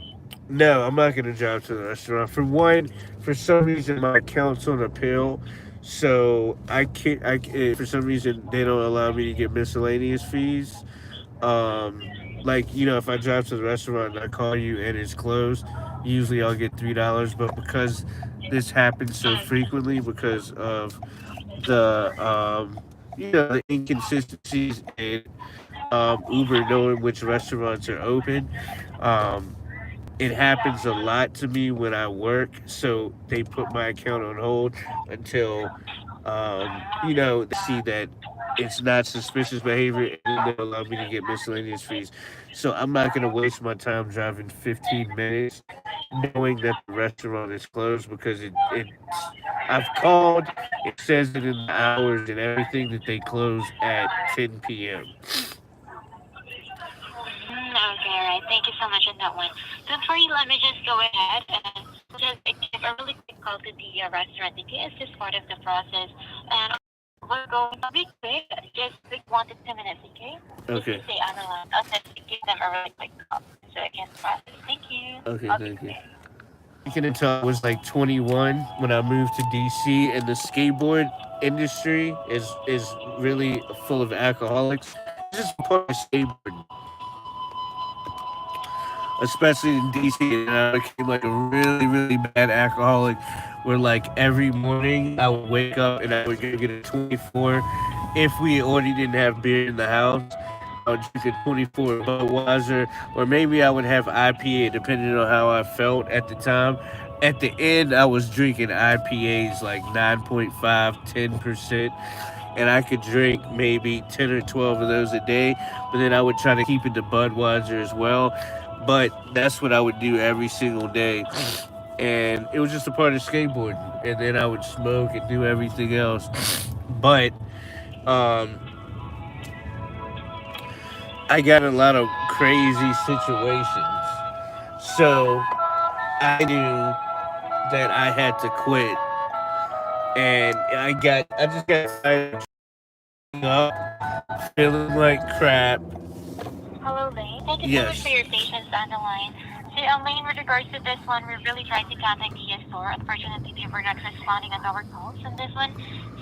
No, I'm not gonna drive to the restaurant. For one, for some reason my account's on appeal, so I can't. For some reason they don't allow me to get miscellaneous fees. Like, if I drive to the restaurant and I call you and it's closed, usually I'll get $3. But because this happens so frequently because of the inconsistencies in Uber knowing which restaurants are open, it happens a lot to me when I work. So they put my account on hold until they see that it's not suspicious behavior, and then they'll allow me to get miscellaneous fees. So I'm not gonna waste my time driving 15 minutes knowing that the restaurant is closed, because I've called, it says it in the hours and everything that they close at 10 p.m. Okay, alright. Thank you so much on that one. So for you, let me just go ahead and just give a really quick call to the restaurant, okay? It's just part of the process. And we're going to be quick, just quick 1 to 2 minutes, okay? Okay. Just stay on the line. I'll just give them a really quick call so I can process. Thank you. Okay, thank you. Until I was like 21 when I moved to DC, and the skateboard industry is really full of alcoholics. This is part of skateboarding. especially in DC. And I became like a really, really bad alcoholic where like every morning I would wake up and I would go get a 24. If we already didn't have beer in the house, I would drink a 24 Budweiser, or maybe I would have IPA depending on how I felt at the time. At the end, I was drinking IPAs like 9.5, 10%, and I could drink maybe 10 or 12 of those a day, but then I would try to keep it to Budweiser as well. But that's what I would do every single day. And it was just a part of skateboarding. And then I would smoke and do everything else. But um, I got in a lot of crazy situations. So I knew that I had to quit. And I just got tired of up, feeling like crap. Hello, Lane. Thank you so much Yes. for your patience on the line. So, Lane, with regards to this one, we're really trying to contact the store. Unfortunately, they were not responding on our calls on this one.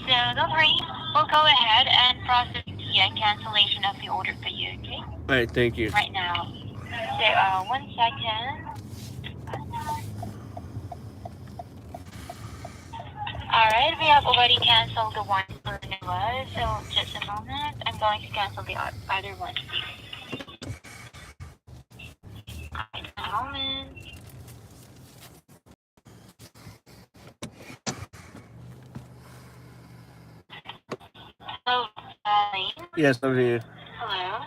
So, don't worry. We'll go ahead and process the cancellation of the order for you, okay? All right, thank you. Right now. So, 1 second. Alright, we have already canceled the one for Noah. So, just a moment. I'm going to cancel the other one, please. A moment. Hello, Lane. Yes, I'm here. Hello.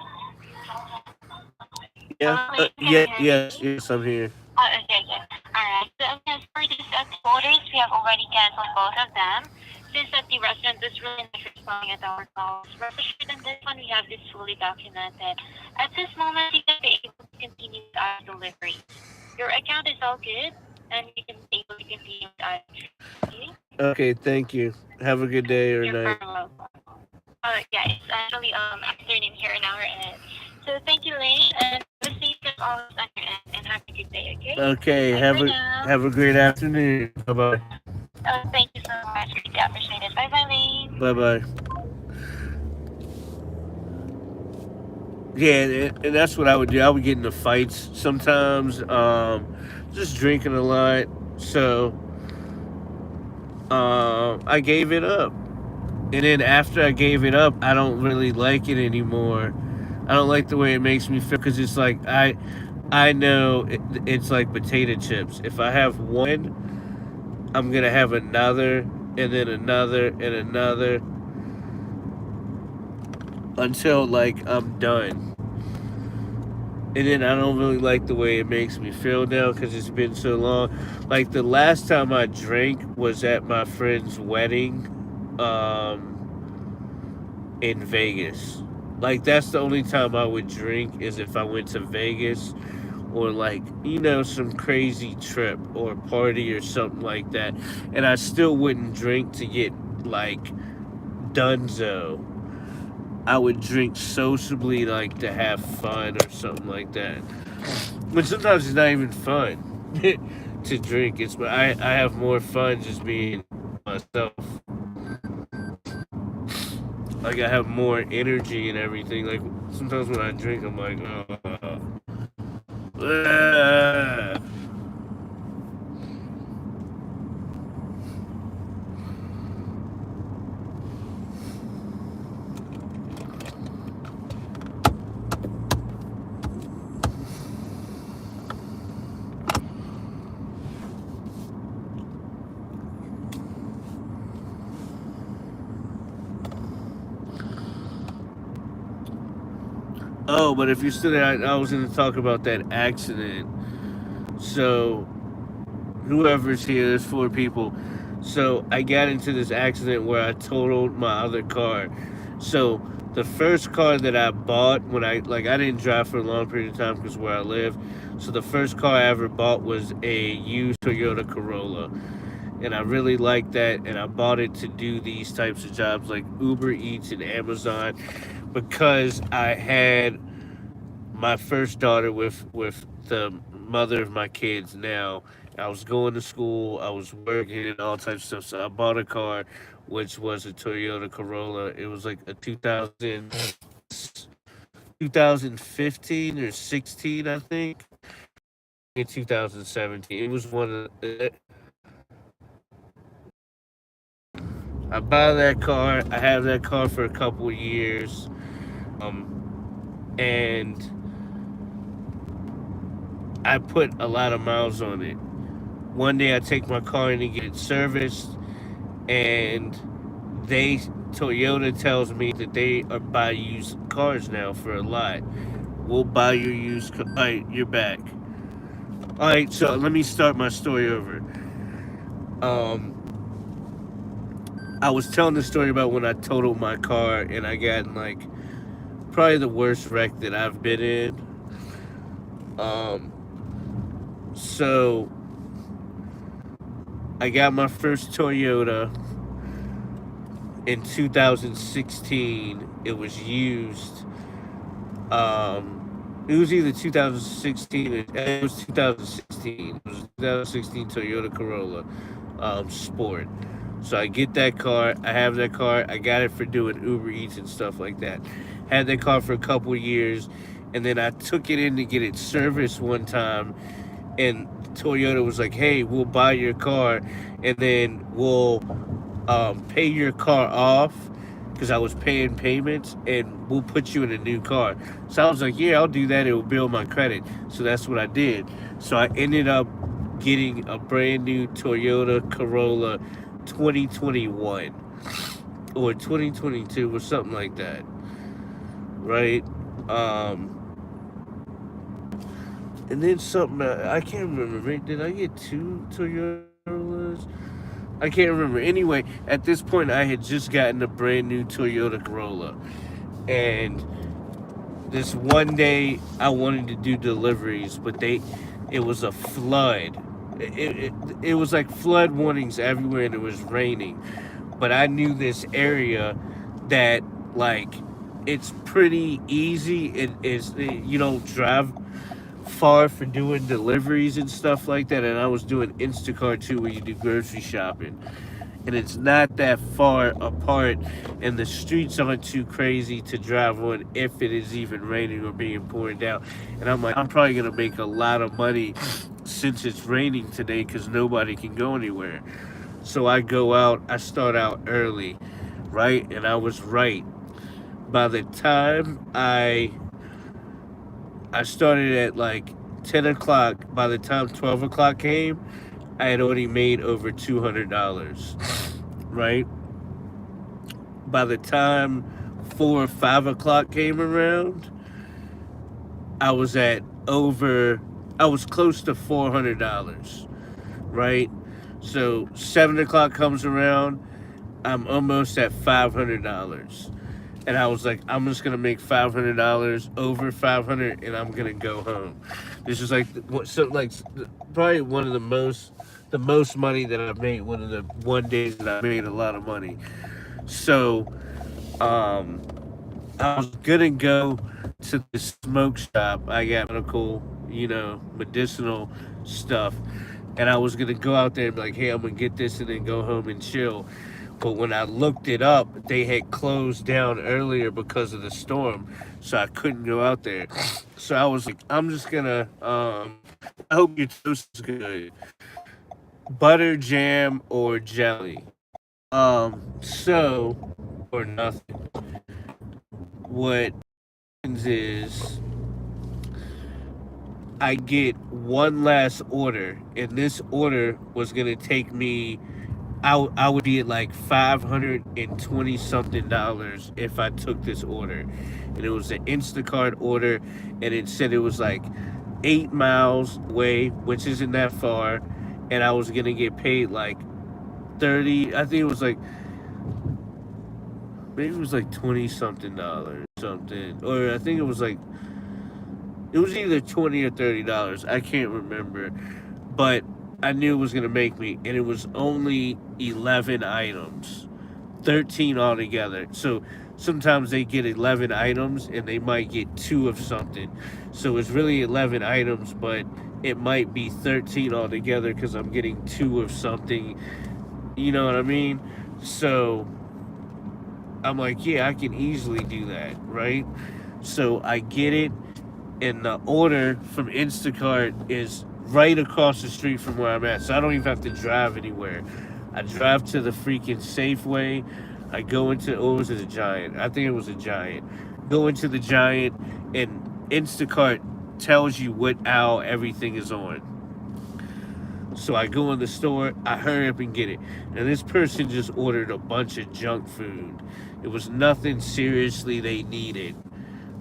Yeah. Lane, can you hear Yes, me? yes, I'm here. Okay. Alright, so yes, for these orders, we have already canceled both of them. Since that the restaurant is really not responding at our calls, rest assured on this one, we have this fully documented. At this moment, you can be able to continue with our delivery. Your account is all good, and you can be able to continue with our delivery. Okay, thank you. Have a good day or You're night. very welcome. Yeah, it's actually afternoon here in our end. So thank you, Lane, and have a safe trip always on your end, and have a good day, okay? Okay, Bye have for a now. have a great afternoon. Bye bye. Oh, thank you so much. Really appreciate it. Bye bye, Lane. Bye bye. Yeah, and that's what I would do. I would get into fights sometimes, just drinking a lot. So I gave it up. And then after I gave it up, I don't really like it anymore. I don't like the way it makes me feel because it's like I know it's like potato chips. If I have one, I'm gonna have another, and then another, and another, until like I'm done. And then I don't really like the way it makes me feel now because it's been so long. Like the last time I drank was at my friend's wedding, in Vegas. Like that's the only time I would drink is if I went to Vegas or like some crazy trip or party or something like that. And I still wouldn't drink to get like dunzo. I would drink sociably, like to have fun or something like that. But sometimes it's not even fun to drink. I have more fun just being myself. Like I have more energy and everything. Like sometimes when I drink, I'm like, ah. Oh, but if you're still there, I was going to talk about that accident. So, whoever's here, there's 4 people. So, I got into this accident where I totaled my other car. So, the first car that I bought when I didn't drive for a long period of time because where I live. So, the first car I ever bought was a used Toyota Corolla. And I really liked that. And I bought it to do these types of jobs like Uber Eats and Amazon because I had my first daughter with the mother of my kids now. I was going to school, I was working and all types of stuff. So I bought a car which was a Toyota Corolla. It was like a 2015 or 16, I think. in 2017. It was one of the, I buy that car. I have that car for a couple of years, and I put a lot of miles on it. One day I take my car in to get it serviced, and Toyota tells me that they are buy used cars now for a lot. We'll buy your used car. All right, you're back. All right, so let me start my story over. I was telling the story about when I totaled my car and I got in like probably the worst wreck that I've been in. So I got my first Toyota in 2016. It was used. It was either 2016. It was 2016. It was 2016 Toyota Corolla Sport. So I get that car. I have that car. I got it for doing Uber Eats and stuff like that. Had that car for a couple of years, and then I took it in to get it serviced one time, and Toyota was like, "Hey, we'll buy your car, and then we'll pay your car off." Because I was paying payments, and we'll put you in a new car. So I was like, yeah, I'll do that. It will build my credit. So that's what I did. So I ended up getting a brand new Toyota Corolla 2021 or 2022 or something like that. Right? And then something, I can't remember. Right? Did I get two Toyotas? I can't remember. Anyway, at this point, I had just gotten a brand new Toyota Corolla. And this one day, I wanted to do deliveries, but it was a flood. It was like flood warnings everywhere, and it was raining. But I knew this area that, like, it's pretty easy. You don't drive far for doing deliveries and stuff like that, and I was doing Instacart too, where you do grocery shopping, and it's not that far apart, and the streets aren't too crazy to drive on if it is even raining or being poured down. And I'm like, I'm probably gonna make a lot of money since it's raining today because nobody can go anywhere. So I go out, I start out early, right? And I was right. By the time I started at like 10 o'clock. By the time 12 o'clock came, I had already made over $200, right? By the time 4 or 5 o'clock came around, I was close to $400, right? So 7 o'clock comes around, I'm almost at $500. And I was like, I'm just gonna make $500, over $500, and I'm gonna go home. This is like probably one of the most money that I've made. One of the one days that I made a lot of money. So, I was gonna go to the smoke shop. I got medicinal stuff, and I was gonna go out there and be like, hey, I'm gonna get this and then go home and chill. But when I looked it up, they had closed down earlier because of the storm, so I couldn't go out there. So I was like, I'm just gonna, I hope your toast is good. Butter, jam, or jelly. Or nothing. What happens is I get one last order, and this order was gonna take me, I would be at like $520 something if I took this order. And it was an Instacart order, and it said it was like 8 miles away, which isn't that far, and I was gonna get paid like 30, I think it was like, maybe it was like 20 something dollars something, or I think it was either 20 or $30, I can't remember, but I knew it was gonna make me, and it was only 11 items, 13 altogether. So sometimes they get 11 items and they might get 2 of something. So it's really 11 items, but it might be 13 altogether because I'm getting 2 of something. You know what I mean? So I'm like, yeah, I can easily do that, right? So I get it, and the order from Instacart is right across the street from where I'm at, so I don't even have to drive anywhere. I drive to the freaking Safeway. I go into, oh, was it a Giant? I think it was a Giant. Go into the Giant, and Instacart tells you what aisle everything is on. So I go in the store, I hurry up and get it. And this person just ordered a bunch of junk food. It was nothing seriously they needed.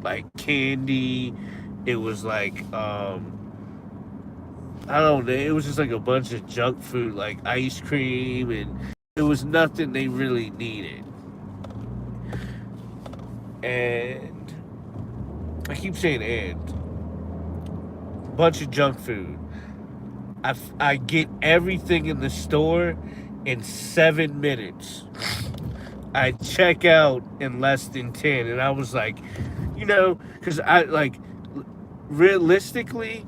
Like candy. It was like I don't know, it was just like a bunch of junk food, like ice cream, and it was nothing they really needed. And I keep saying and. Bunch of junk food. I get everything in the store in 7 minutes. I check out in less than 10. And I was like, because I like, realistically,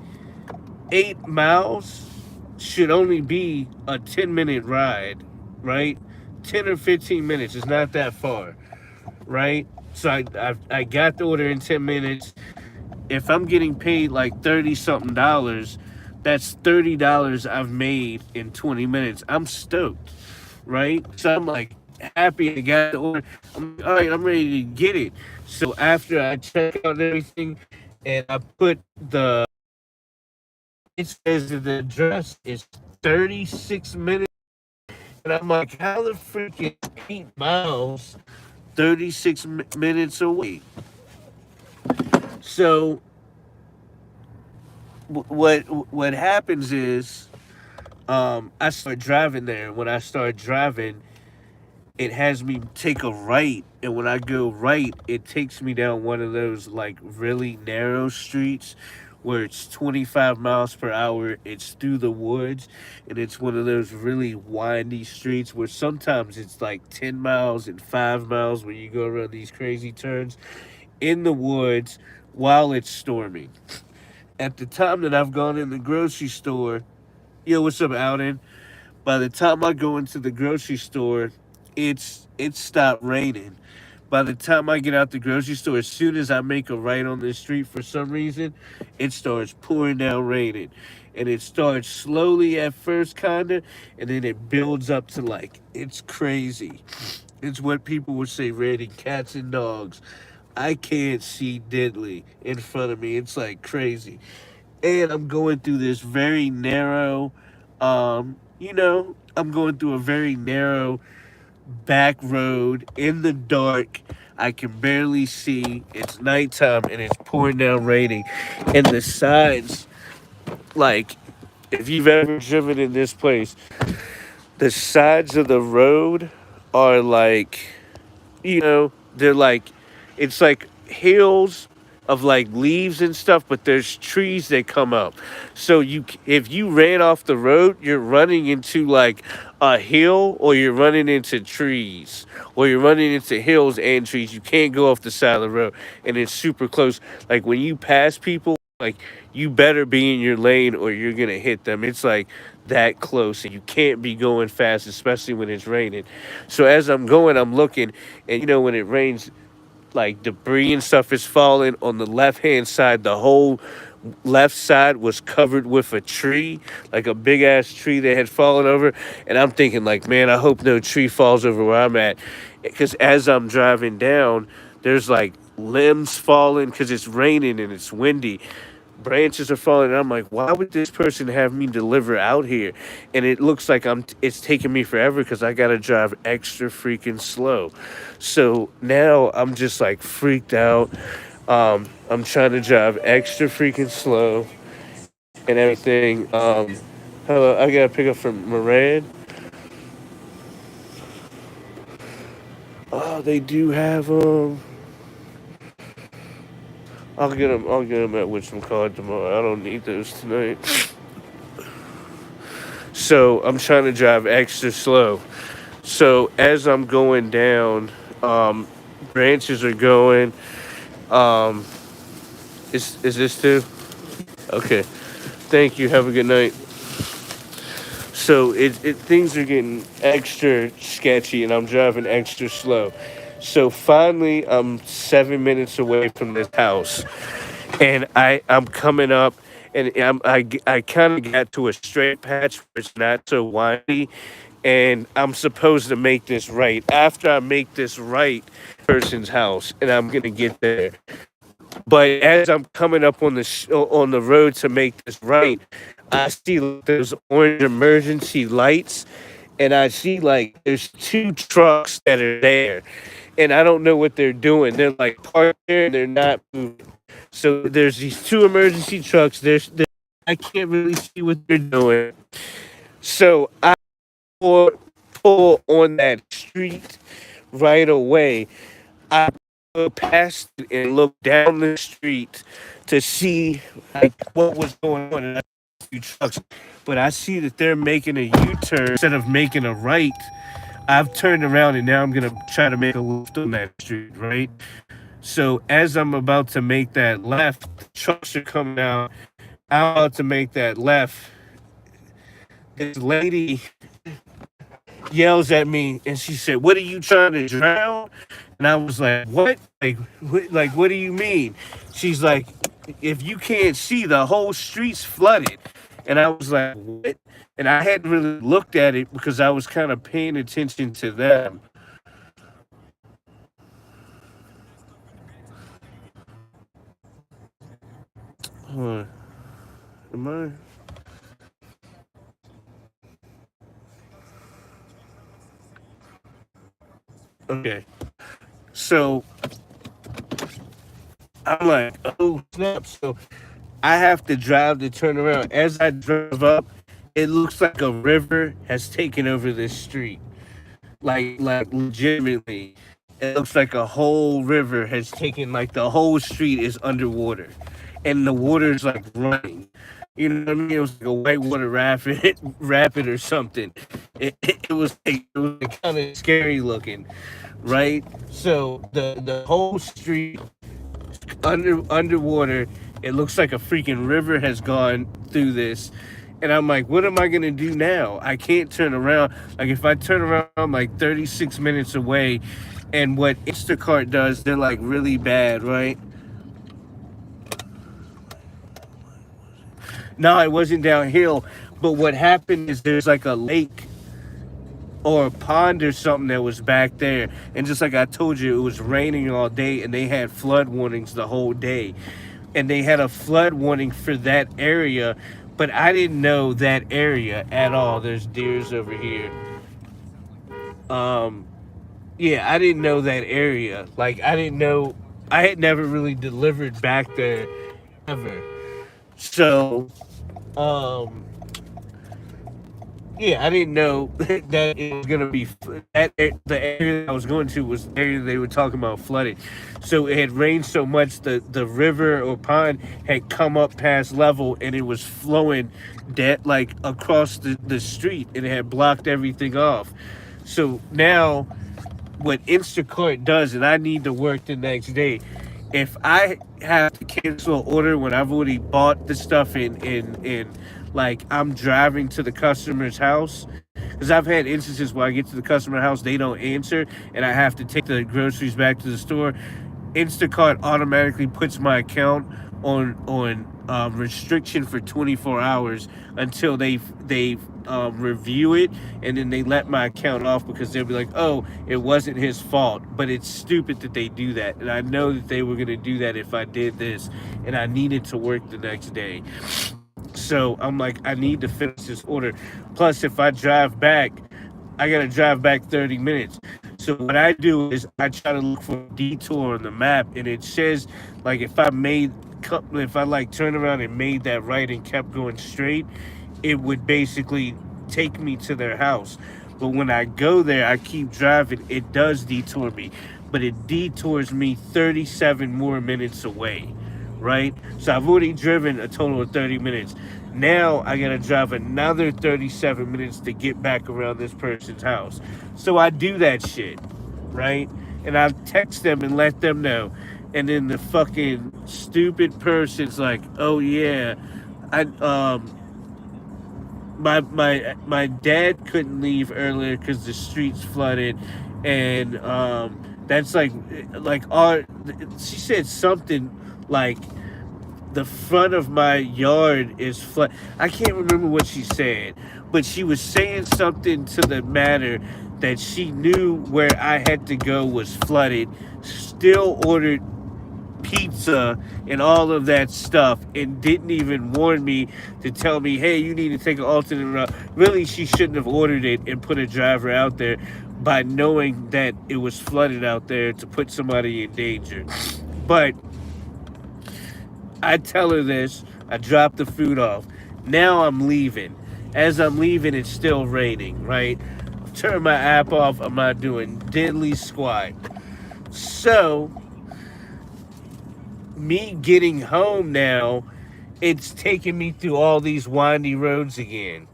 8 miles should only be a 10-minute ride, right? 10 or 15 minutes is not that far, right? So I got the order in 10 minutes. If I'm getting paid like 30 something dollars, that's $30 I've made in 20 minutes. I'm stoked, right? So I'm like happy I got the order. I'm like, all right, I'm ready to get it. So after I check out everything and I put it says that the address is 36 minutes. And I'm like, how the freaking 8 miles, 36 minutes away? So what happens is I start driving there. When I start driving, it has me take a right, and when I go right, it takes me down one of those like really narrow streets where it's 25 miles per hour. It's through the woods, and it's one of those really windy streets where sometimes it's like 10 miles and 5 miles when you go around these crazy turns in the woods while it's storming. At the time that I've gone in the grocery store, yo, what's up, Alden? By the time I go into the grocery store, it's stopped raining. By the time I get out the grocery store, as soon as I make a right on the street, for some reason, it starts pouring down raining. And it starts slowly at first, kinda, and then it builds up to like, it's crazy. It's what people would say raining cats and dogs. I can't see diddly in front of me. It's like crazy. And I'm going through this very narrow, I'm going through a very narrow back road in the dark. I can barely see. It's nighttime and it's pouring down raining. And the sides, like, if you've ever driven in this place, the sides of the road are like, they're like, it's like hills of like leaves and stuff, but there's trees that come up. So if you ran off the road, you're running into like a hill, or you're running into trees, or you're running into hills and trees. You can't go off the side of the road, and it's super close. Like when you pass people, like you better be in your lane or you're gonna hit them. It's like that close, and you can't be going fast, especially when it's raining. So as I'm going, I'm looking, and when it rains, like debris and stuff is falling on the left hand side. The whole left side was covered with a tree, like a big ass tree that had fallen over. And I'm thinking like, man, I hope no tree falls over where I'm at, because as I'm driving down, there's like limbs falling because it's raining and it's windy. Branches are falling, and I'm like, why would this person have me deliver out here? And it looks like it's taking me forever because I gotta drive extra freaking slow. So now I'm just like freaked out. I'm trying to drive extra freaking slow and everything. Hello, I gotta pick up from Moran. Oh, they do have I'll get them. I'll get them at Wisdom Card tomorrow. I don't need those tonight. So I'm trying to drive extra slow. So as I'm going down, branches are going. Um, is this too? Okay. Thank you. Have a good night. So things are getting extra sketchy, and I'm driving extra slow. So finally, I'm 7 minutes away from this house, and I'm coming up, and I kind of got to a straight patch where it's not so windy, and I'm supposed to make this right. After I make this right, person's house, and I'm gonna get there. But as I'm coming up on on the road to make this right, I see those orange emergency lights, and I see like there's two trucks that are there, and I don't know what they're doing. They're like parked there and they're not moving. So there's these two emergency trucks. I can't really see what they're doing. So I pull on that street right away. I go past it and look down the street to see like what was going on. And I see two trucks, but I see that they're making a U-turn instead of making a right. I've turned around and now I'm gonna try to make a left on that street, right? So as I'm about to make that left, trucks are coming out. I'm about to make that left. This lady yells at me and she said, "What are you trying to drown?" And I was like, "What? What do you mean?" She's like, "If you can't see, the whole street's flooded." And I was like, "What?" And I hadn't really looked at it because I was kind of paying attention to them. Hold on. Am I? Okay. So I'm like, oh snap. So I have to drive to turn around. As I drove up, it looks like a river has taken over this street. Like legitimately. It looks like a whole river has taken, like the whole street is underwater. And the water's like running. You know what I mean? It was like a whitewater rapid or something. It was kind of scary looking, right? So the whole street underwater. It looks like a freaking river has gone through this. And I'm like, what am I gonna do now? I can't turn around. Like if I turn around, I'm like 36 minutes away. And what Instacart does, they're like really bad, right? No, it wasn't downhill. But what happened is there's like a lake or a pond or something that was back there. And just like I told you, it was raining all day and they had flood warnings the whole day. And they had a flood warning for that area, but I didn't know that area at all. There's deers over here. Yeah, I didn't know that area. Like I didn't know, I had never really delivered back there ever. So, um, yeah, I didn't know that it was gonna be the area I was going to was the area they were talking about flooding. So it had rained so much the river or pond had come up past level and it was flowing that like across the street and it had blocked everything off. So now what Instacart does, and I need to work the next day. If I have to cancel an order when I've already bought the stuff in like I'm driving to the customer's house, because I've had instances where I get to the customer house, they don't answer, and I have to take the groceries back to the store. Instacart automatically puts my account on restriction for 24 hours until they review it, and then they let my account off because they'll be like, oh, it wasn't his fault. But it's stupid that they do that, and I know that they were going to do that if I did this, and I needed to work the next day. So I'm like, I need to finish this order. Plus, if I drive back, I gotta drive back 30 minutes. So what I do is I try to look for a detour on the map, and it says like if I like turned around and made that right and kept going straight, it would basically take me to their house. But when I go there, I keep driving. It does detour me, but it detours me 37 more minutes away. Right? So I've already driven a total of 30 minutes. Now I gotta drive another 37 minutes to get back around this person's house. So I do that shit, right? And I text them and let them know. And then the fucking stupid person's like, oh yeah, my dad couldn't leave earlier because the streets flooded, and that's like our. She said something like the front of my yard is flood. I can't remember what she said, but she was saying something to the matter that she knew where I had to go was flooded, still ordered pizza and all of that stuff, and didn't even warn me to tell me, hey, you need to take an alternate route. Really, she shouldn't have ordered it and put a driver out there by knowing that it was flooded out there to put somebody in danger. But I tell her this, I drop the food off. Now I'm leaving. As I'm leaving, it's still raining, right? Turn my app off, I'm not doing diddly squat. So, me getting home now, it's taking me through all these windy roads again.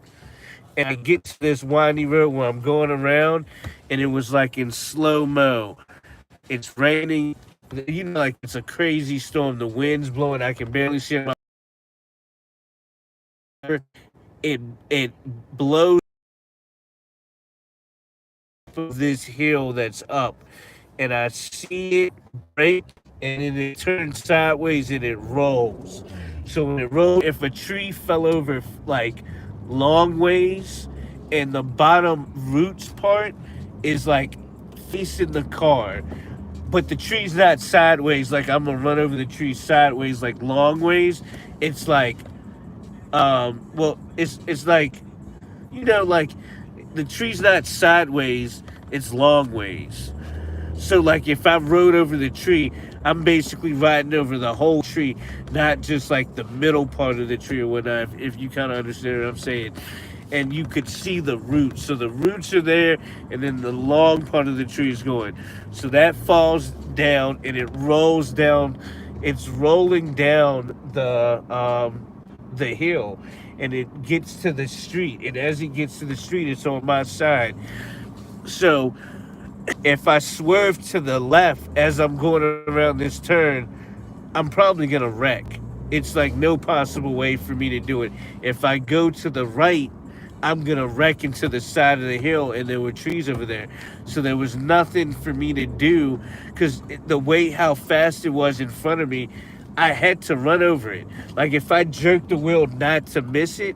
And I get to this windy road where I'm going around, and it was like in slow-mo. It's raining, like it's a crazy storm. The wind's blowing, I can barely see my... It blows of this hill that's up, and I see it break, and then it turns sideways and it rolls. So when it rolls, if a tree fell over like long ways, and the bottom roots part is like facing the car, but the tree's not sideways, like I'm gonna run over the tree sideways like long ways. It's like well, it's like, like the tree's not sideways, it's long ways. So like if I rode over the tree, I'm basically riding over the whole tree, not just like the middle part of the tree or whatnot, if you kind of understand what I'm saying. And you could see the roots. So the roots are there, and then the long part of the tree is going. So that falls down, and it rolls down. It's rolling down the hill, and it gets to the street. And as it gets to the street, it's on my side. So if I swerve to the left as I'm going around this turn, I'm probably gonna wreck. It's like no possible way for me to do it. If I go to the right, I'm gonna wreck into the side of the hill, and there were trees over there. So there was nothing for me to do, because the way how fast it was in front of me, I had to run over it. Like if I jerked the wheel not to miss it,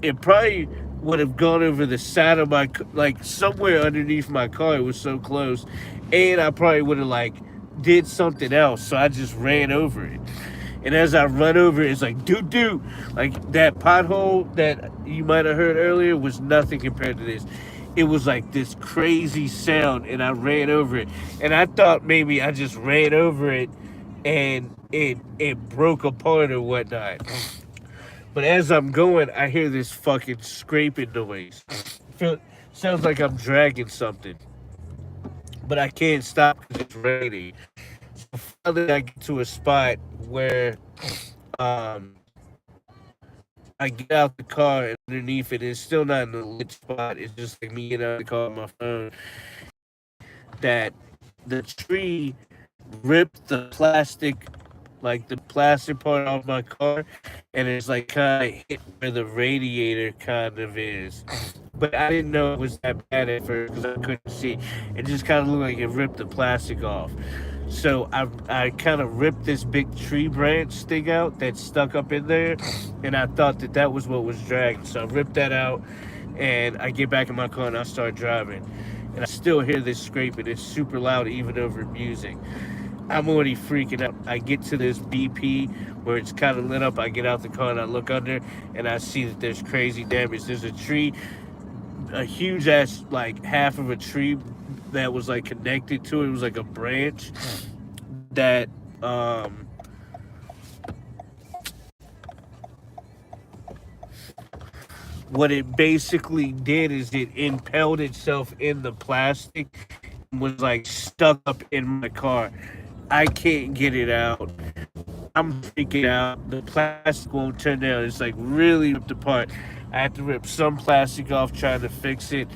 it probably would have gone over the side of my, like somewhere underneath my car. It was so close, and I probably would have like did something else. So I just ran over it. And as I run over it, it's like doo-doo. Like that pothole that you might have heard earlier was nothing compared to this. It was like this crazy sound, and I ran over it. And I thought maybe I just ran over it and it broke apart or whatnot. But as I'm going, I hear this fucking scraping noise. Sounds like I'm dragging something. But I can't stop because it's raining. So finally I get to a spot where I get out the car, and underneath it, it's still not in a lit spot. It's just like me getting out of the car on my phone. That the tree ripped the plastic, like the plastic part off my car, and it's like kind of hit where the radiator kind of is. But I didn't know it was that bad at first because I couldn't see. It just kind of looked like it ripped the plastic off. So I kind of ripped this big tree branch thing out that's stuck up in there, and I thought that was what was dragging. So I ripped that out, and I get back in my car and I start driving. And I still hear this scraping. It's super loud even over music. I'm already freaking out. I get to this BP where it's kind of lit up. I get out the car and I look under, and I see that there's crazy damage. There's a tree, a huge ass, like half of a tree that was like connected to it. It was like a branch that what it basically did is it impaled itself in the plastic and was like stuck up in my car. I can't get it out. I'm freaking out. The plastic won't turn down. It's like really ripped apart. I had to rip some plastic off trying to fix it.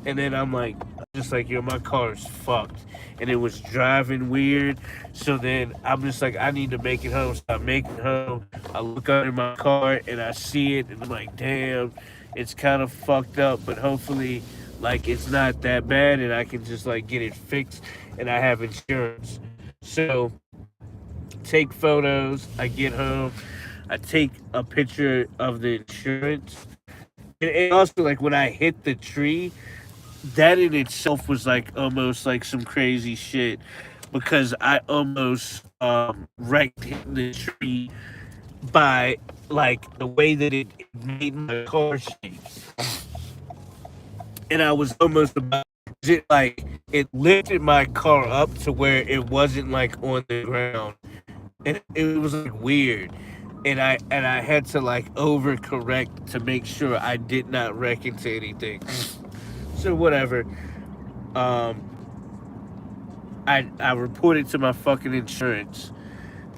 And then I'm like, just like, yo, my car is fucked. And it was driving weird. So then I'm just like, I need to make it home. So I make it home. I look under my car and I see it. And I'm like, damn, it's kind of fucked up. But hopefully, like, it's not that bad. And I can just, like, get it fixed. And I have insurance. So take photos. I get home. I take a picture of the insurance, and also like when I hit the tree, that in itself was like almost like some crazy shit because I almost wrecked hitting the tree by like the way that it made my car shake, and I was almost about it like it lifted my car up to where it wasn't like on the ground, and it was like weird, and I had to like overcorrect to make sure I did not wreck into anything. So whatever. Um, I reported to my fucking insurance,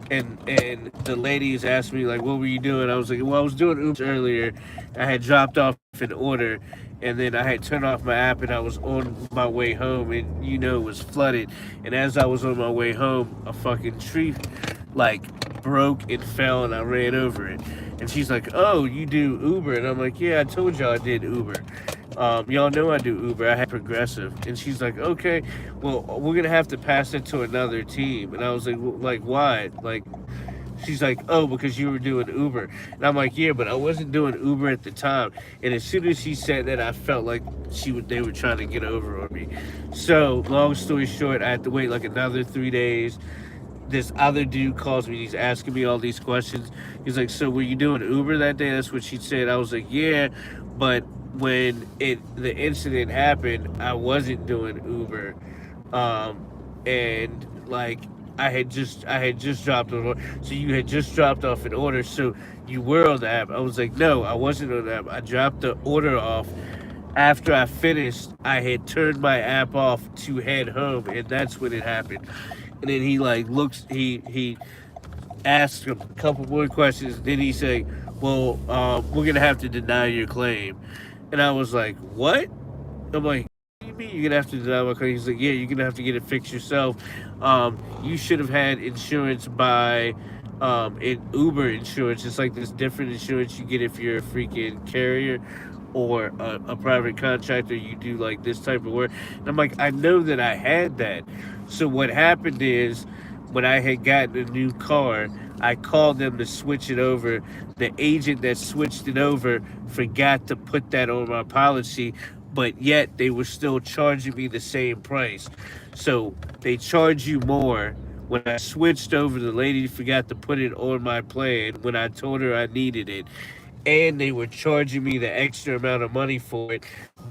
and the ladies asked me like, "What were you doing?" I was like, "Well, I was doing Uber earlier. I had dropped off an order, and then I had turned off my app, and I was on my way home, and it was flooded. And as I was on my way home, a fucking tree like broke and fell, and I ran over it." And she's like, "Oh, you do Uber?" And I'm like, "Yeah, I told y'all I did Uber. Y'all know I do Uber. I have Progressive." And she's like, "Okay, well, we're gonna have to pass it to another team." And I was like, "Like why?" Like, she's like, "Oh, because you were doing Uber." And I'm like, "Yeah, but I wasn't doing Uber at the time." And as soon as she said that, I felt like they were trying to get over on me. So long story short, I had to wait like another 3 days. This other dude calls me. He's asking me all these questions. He's like, "So were you doing Uber that day?" That's what she said. I was like, "Yeah, but when the incident happened, I wasn't doing Uber, and like I had just dropped an order. So you had just dropped off an order. So you were on the app." I was like, "No, I wasn't on the app. I dropped the order off." After I finished, I had turned my app off to head home, and that's when it happened. And then he like looks, he asks a couple more questions. Then he say, "Well, we're gonna have to deny your claim." And I was like, "What?" I'm like, "What do you mean you're gonna have to deny my claim?" He's like, "Yeah, you're gonna have to get it fixed yourself. You should have had insurance by in Uber insurance. It's like this different insurance you get if you're a freaking carrier or a private contractor. You do like this type of work." And I'm like, "I know that I had that." So what happened is when I had gotten a new car, I called them to switch it over. The agent that switched it over forgot to put that on my policy, but yet they were still charging me the same price. So they charge you more. When I switched over, the lady forgot to put it on my plan when I told her I needed it. And they were charging me the extra amount of money for it.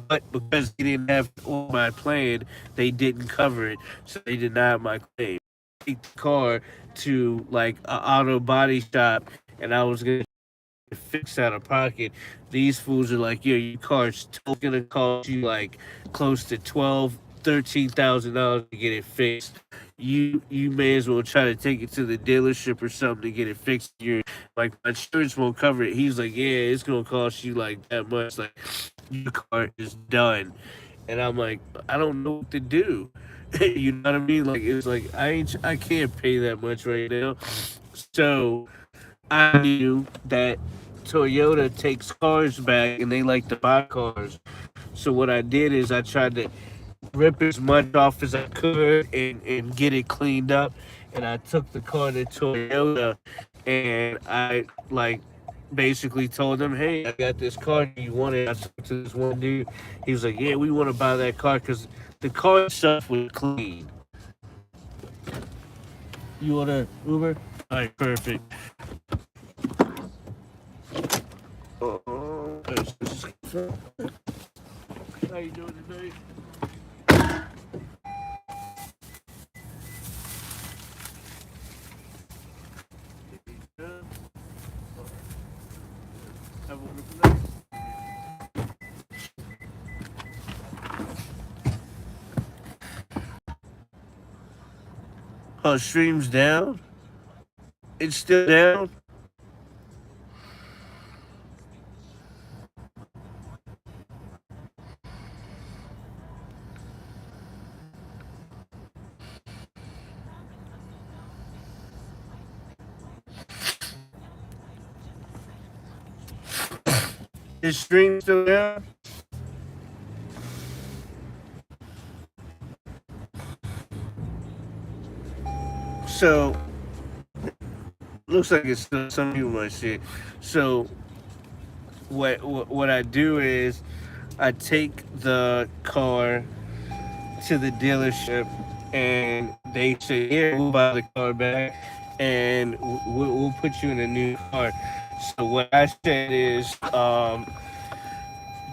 But because they didn't have it on my plan, they didn't cover it. So they denied my claim. Take the car to like an auto body shop, and I was gonna fix out of pocket. These fools are like, "Yo, your car's still gonna cost you like close to $13,000 to get it fixed. You may as well try to take it to the dealership or something to get it fixed. Your like my insurance won't cover it." He's like, "Yeah, it's gonna cost you like that much. Like your car is done." And I'm like, "I don't know what to do." You know what I mean? Like it's like I can't pay that much right now. So I knew that Toyota takes cars back and they like to buy cars. So what I did is I tried to rip as much off as I could and get it cleaned up. And I took the car to Toyota and I like basically told them, "Hey, I got this car. Do you want it?" I talked to this one dude. He was like, "Yeah, we want to buy that car because the car itself was clean." You want to Uber? All right, perfect. How you doing tonight? Have a wonderful night. Oh, stream's down? It's still down? Is stream still down? So, looks like it's still some people might see it. So what I do is I take the car to the dealership, and they say, "Here, we'll buy the car back, and we'll put you in a new car." So what I said is,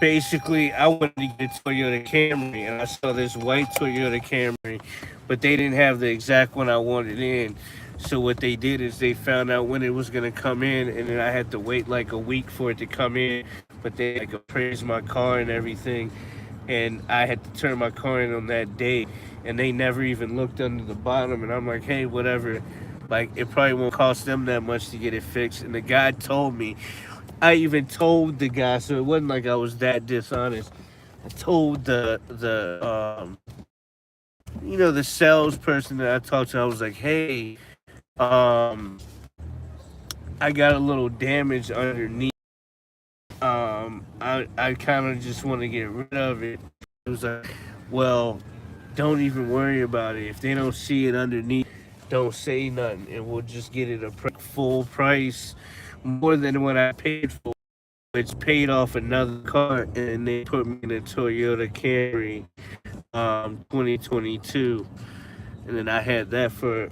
basically, I wanted to get a Toyota Camry, and I saw this white Toyota Camry, but they didn't have the exact one I wanted in. So what they did is they found out when it was gonna come in, and then I had to wait like a week for it to come in. But they like appraised my car and everything, and I had to turn my car in on that day, and they never even looked under the bottom. And I'm like, hey, whatever. Like, it probably won't cost them that much to get it fixed. And the guy told me, I even told the guy, so it wasn't like I was that dishonest. I told the salesperson that I talked to, I was like, hey, I got a little damage underneath. I kind of just want to get rid of it. It was like, well, don't even worry about it. If they don't see it underneath, don't say nothing, and we'll just get it a full price, more than what I paid for. It's paid off another car, and they put me in a Toyota Camry, 2022, and then I had that for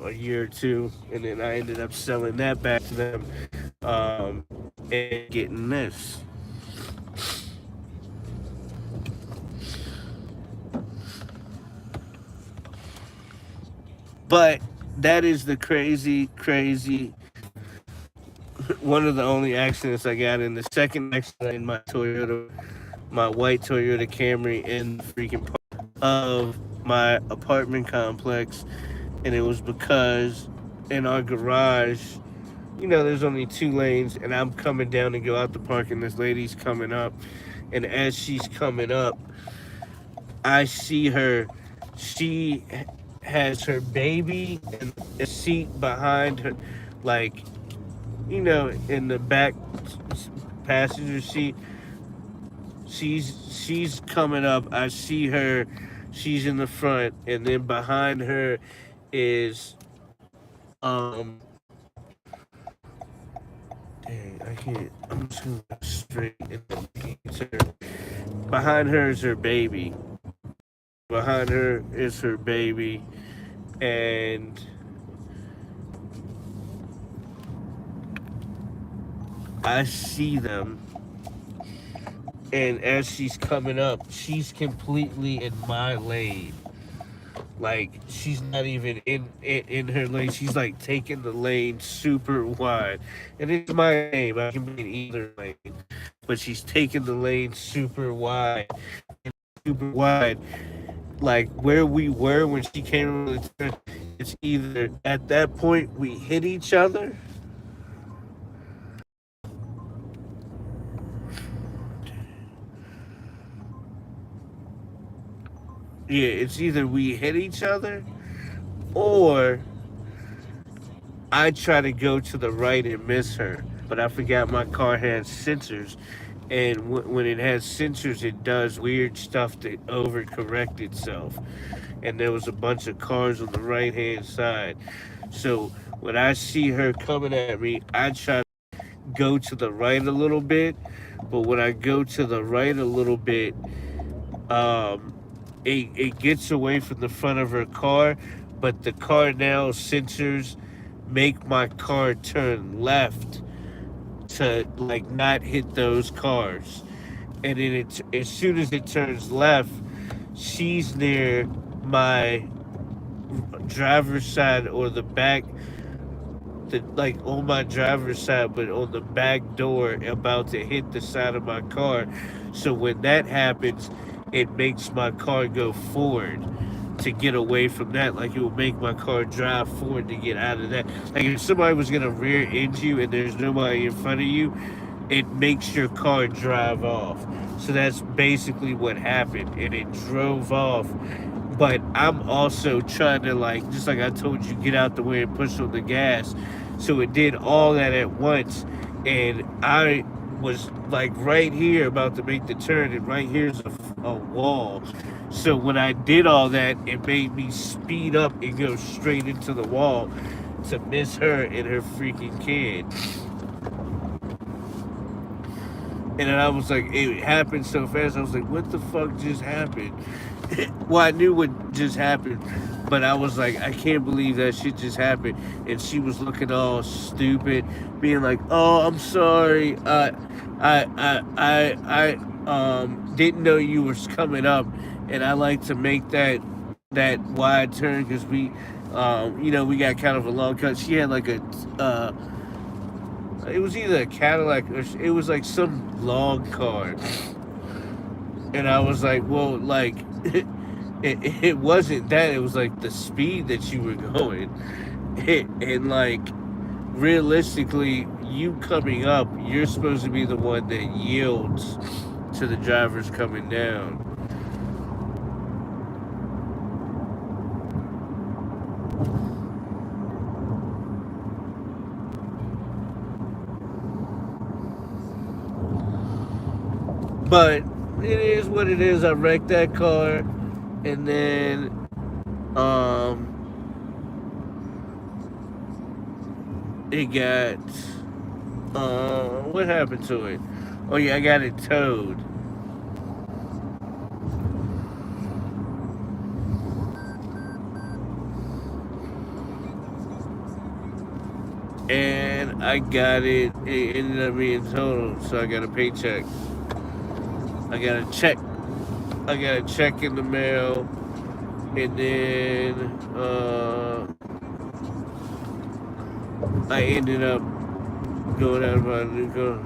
a year or two, and then I ended up selling that back to them, and getting this. But that is the crazy one of the only accidents I got in. The second accident in my white Toyota Camry, in the freaking part of my apartment complex, and it was because in our garage, there's only 2 lanes, and I'm coming down to go out the park, and this lady's coming up, and as she's coming up, I see her. She has her baby in the seat behind her, like, in the back passenger seat. She's coming up. I see her. She's in the front, and then behind her is dang, I can't. I'm just gonna go straight into her. Behind her is her baby. Behind her is her baby, and I see them. And as she's coming up, she's completely in my lane. Like, she's not even in her lane. She's like taking the lane super wide. And it's my lane. I can be in either lane. But she's taking the lane super wide. And super wide. Like, where we were when she came around the turn, it's either at that point we hit each other. Yeah, it's either we hit each other, or I try to go to the right and miss her. But I forgot my car has sensors, and when it has sensors, it does weird stuff to overcorrect itself. And there was a bunch of cars on the right hand side. So when I see her coming at me, I try to go to the right a little bit. But when I go to the right a little bit, it gets away from the front of her car, but the car now sensors make my car turn left to like not hit those cars. And then as soon as it turns left, she's near my driver's side, or the back, like on my driver's side, but on the back door, about to hit the side of my car. So when that happens, it makes my car go forward to get away from that. Like, it will make my car drive forward to get out of that. Like, if somebody was gonna rear end you and there's nobody in front of you, it makes your car drive off. So that's basically what happened, and it drove off. But I'm also trying to, like, just like I told you, get out the way and push on the gas. So it did all that at once, and I was like right here about to make the turn, and right here's a wall. So when I did all that, it made me speed up and go straight into the wall to miss her and her freaking kid. And then I was like, it happened so fast. I was like, what the fuck just happened? Well, I knew what just happened, but I was like, I can't believe that shit just happened. And she was looking all stupid, being like, "Oh, I'm sorry. I didn't know you was coming up." And I like to make that wide turn because we, we got kind of a long cut. She had like a, it was either a Cadillac or it was like some long car. And I was like, well, like, it wasn't that. It was like the speed that you were going. And like, realistically, you coming up, you're supposed to be the one that yields to the drivers coming down. But it is what it is. I wrecked that car, and then it got what happened to it? Oh yeah, I got it towed. And I got it. It ended up being totaled, so I got a paycheck. I got a check. I got a check in the mail, and then I ended up going out of my new car.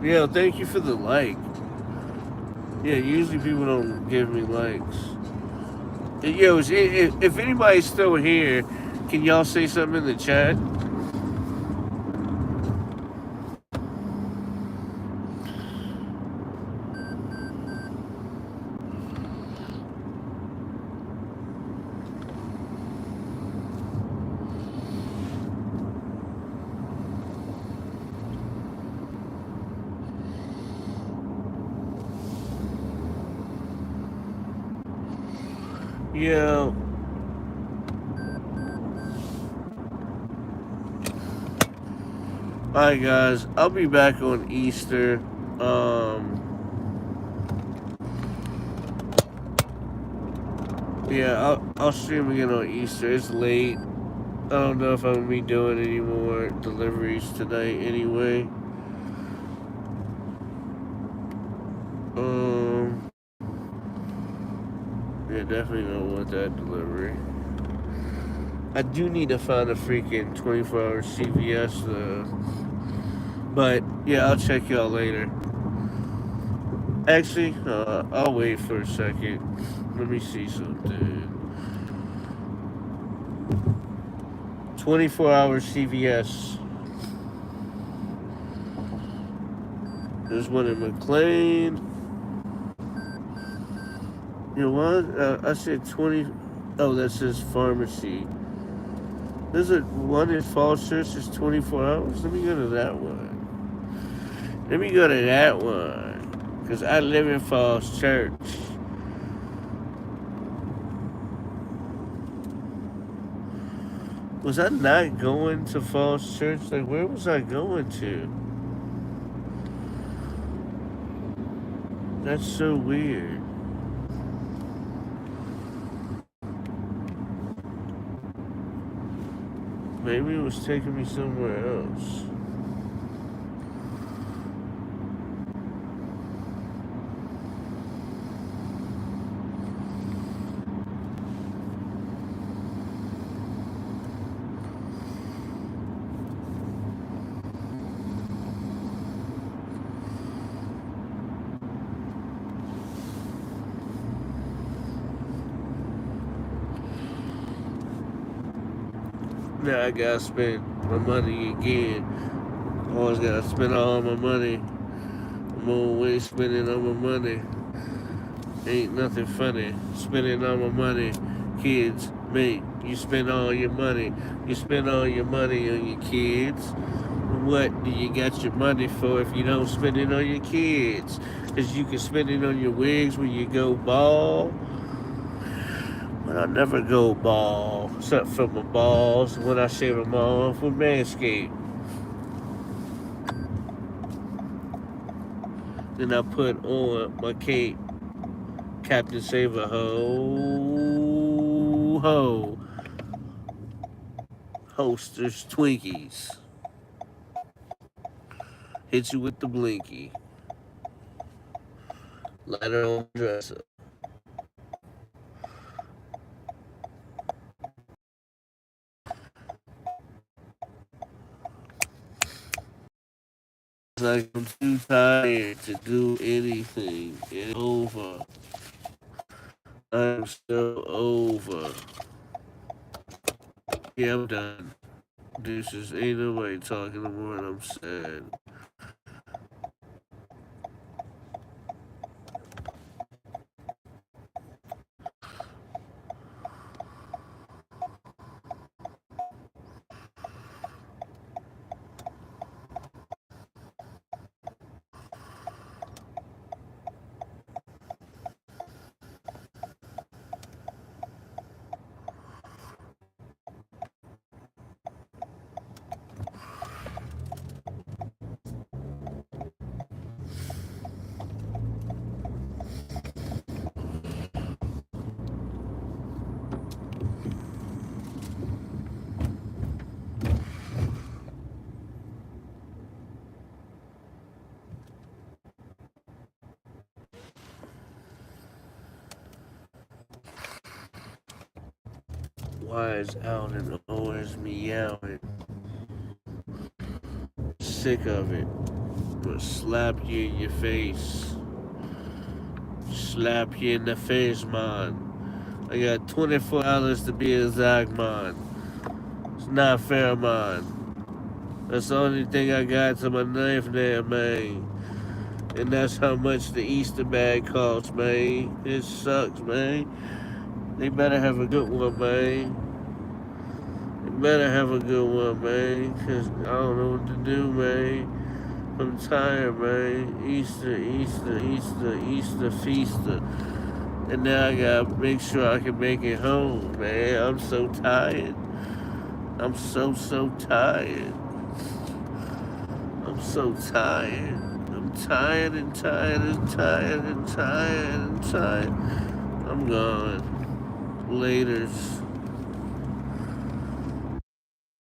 Yeah, thank you for the like. Yeah, usually people don't give me likes. Yo, if anybody's still here, can y'all say something in the chat? Yeah. Alright guys, I'll be back on Easter. Yeah, I'll stream again on Easter. It's late. I don't know if I'm gonna be doing any more deliveries tonight anyway. Yeah, definitely don't want that delivery. I do need to find a freaking 24-hour CVS though. But yeah, I'll check y'all later. Actually, I'll wait for a second. Let me see something. 24-hour CVS. There's one in McLean. You know what? I said 20. Oh, that says pharmacy. There's one in Falls Church that's 24 hours. Let me go to that one. Let me go to that one. Because I live in Falls Church. Was I not going to Falls Church? Like, where was I going to? That's so weird. Maybe it was taking me somewhere else. Now I gotta spend my money again. Always gotta spend all my money. I'm always spending all my money. Ain't nothing funny. Spending all my money. Kids, mate, you spend all your money. You spend all your money on your kids. What do you got your money for if you don't spend it on your kids? Because you can spend it on your wigs when you go bald. But I never go bald, except for my balls when I shave them off with Manscaped. Then I put on my cape, Captain Save a Ho, Hosters Twinkies. Hit you with the blinky. Light her on dresser. It's like I'm too tired to do anything. It's over. I'm so over. Yeah, I'm done. Deuces. Ain't nobody talking no more and I'm sad. Why is out and always meowing? Sick of it. I'll slap you in your face. Slap you in the face, man. I got 24 hours to be exact, man. It's not fair, man. That's the only thing I got to my knife there, man. And that's how much the Easter bag costs, man. It sucks, man. They better have a good one, man. They better have a good one, man. Cause I don't know what to do, man. I'm tired, man. Easter, feaster. And now I gotta make sure I can make it home, man. I'm so tired. I'm so tired. I'm so tired. I'm tired and tired and tired and tired and tired. I'm gone. Laters.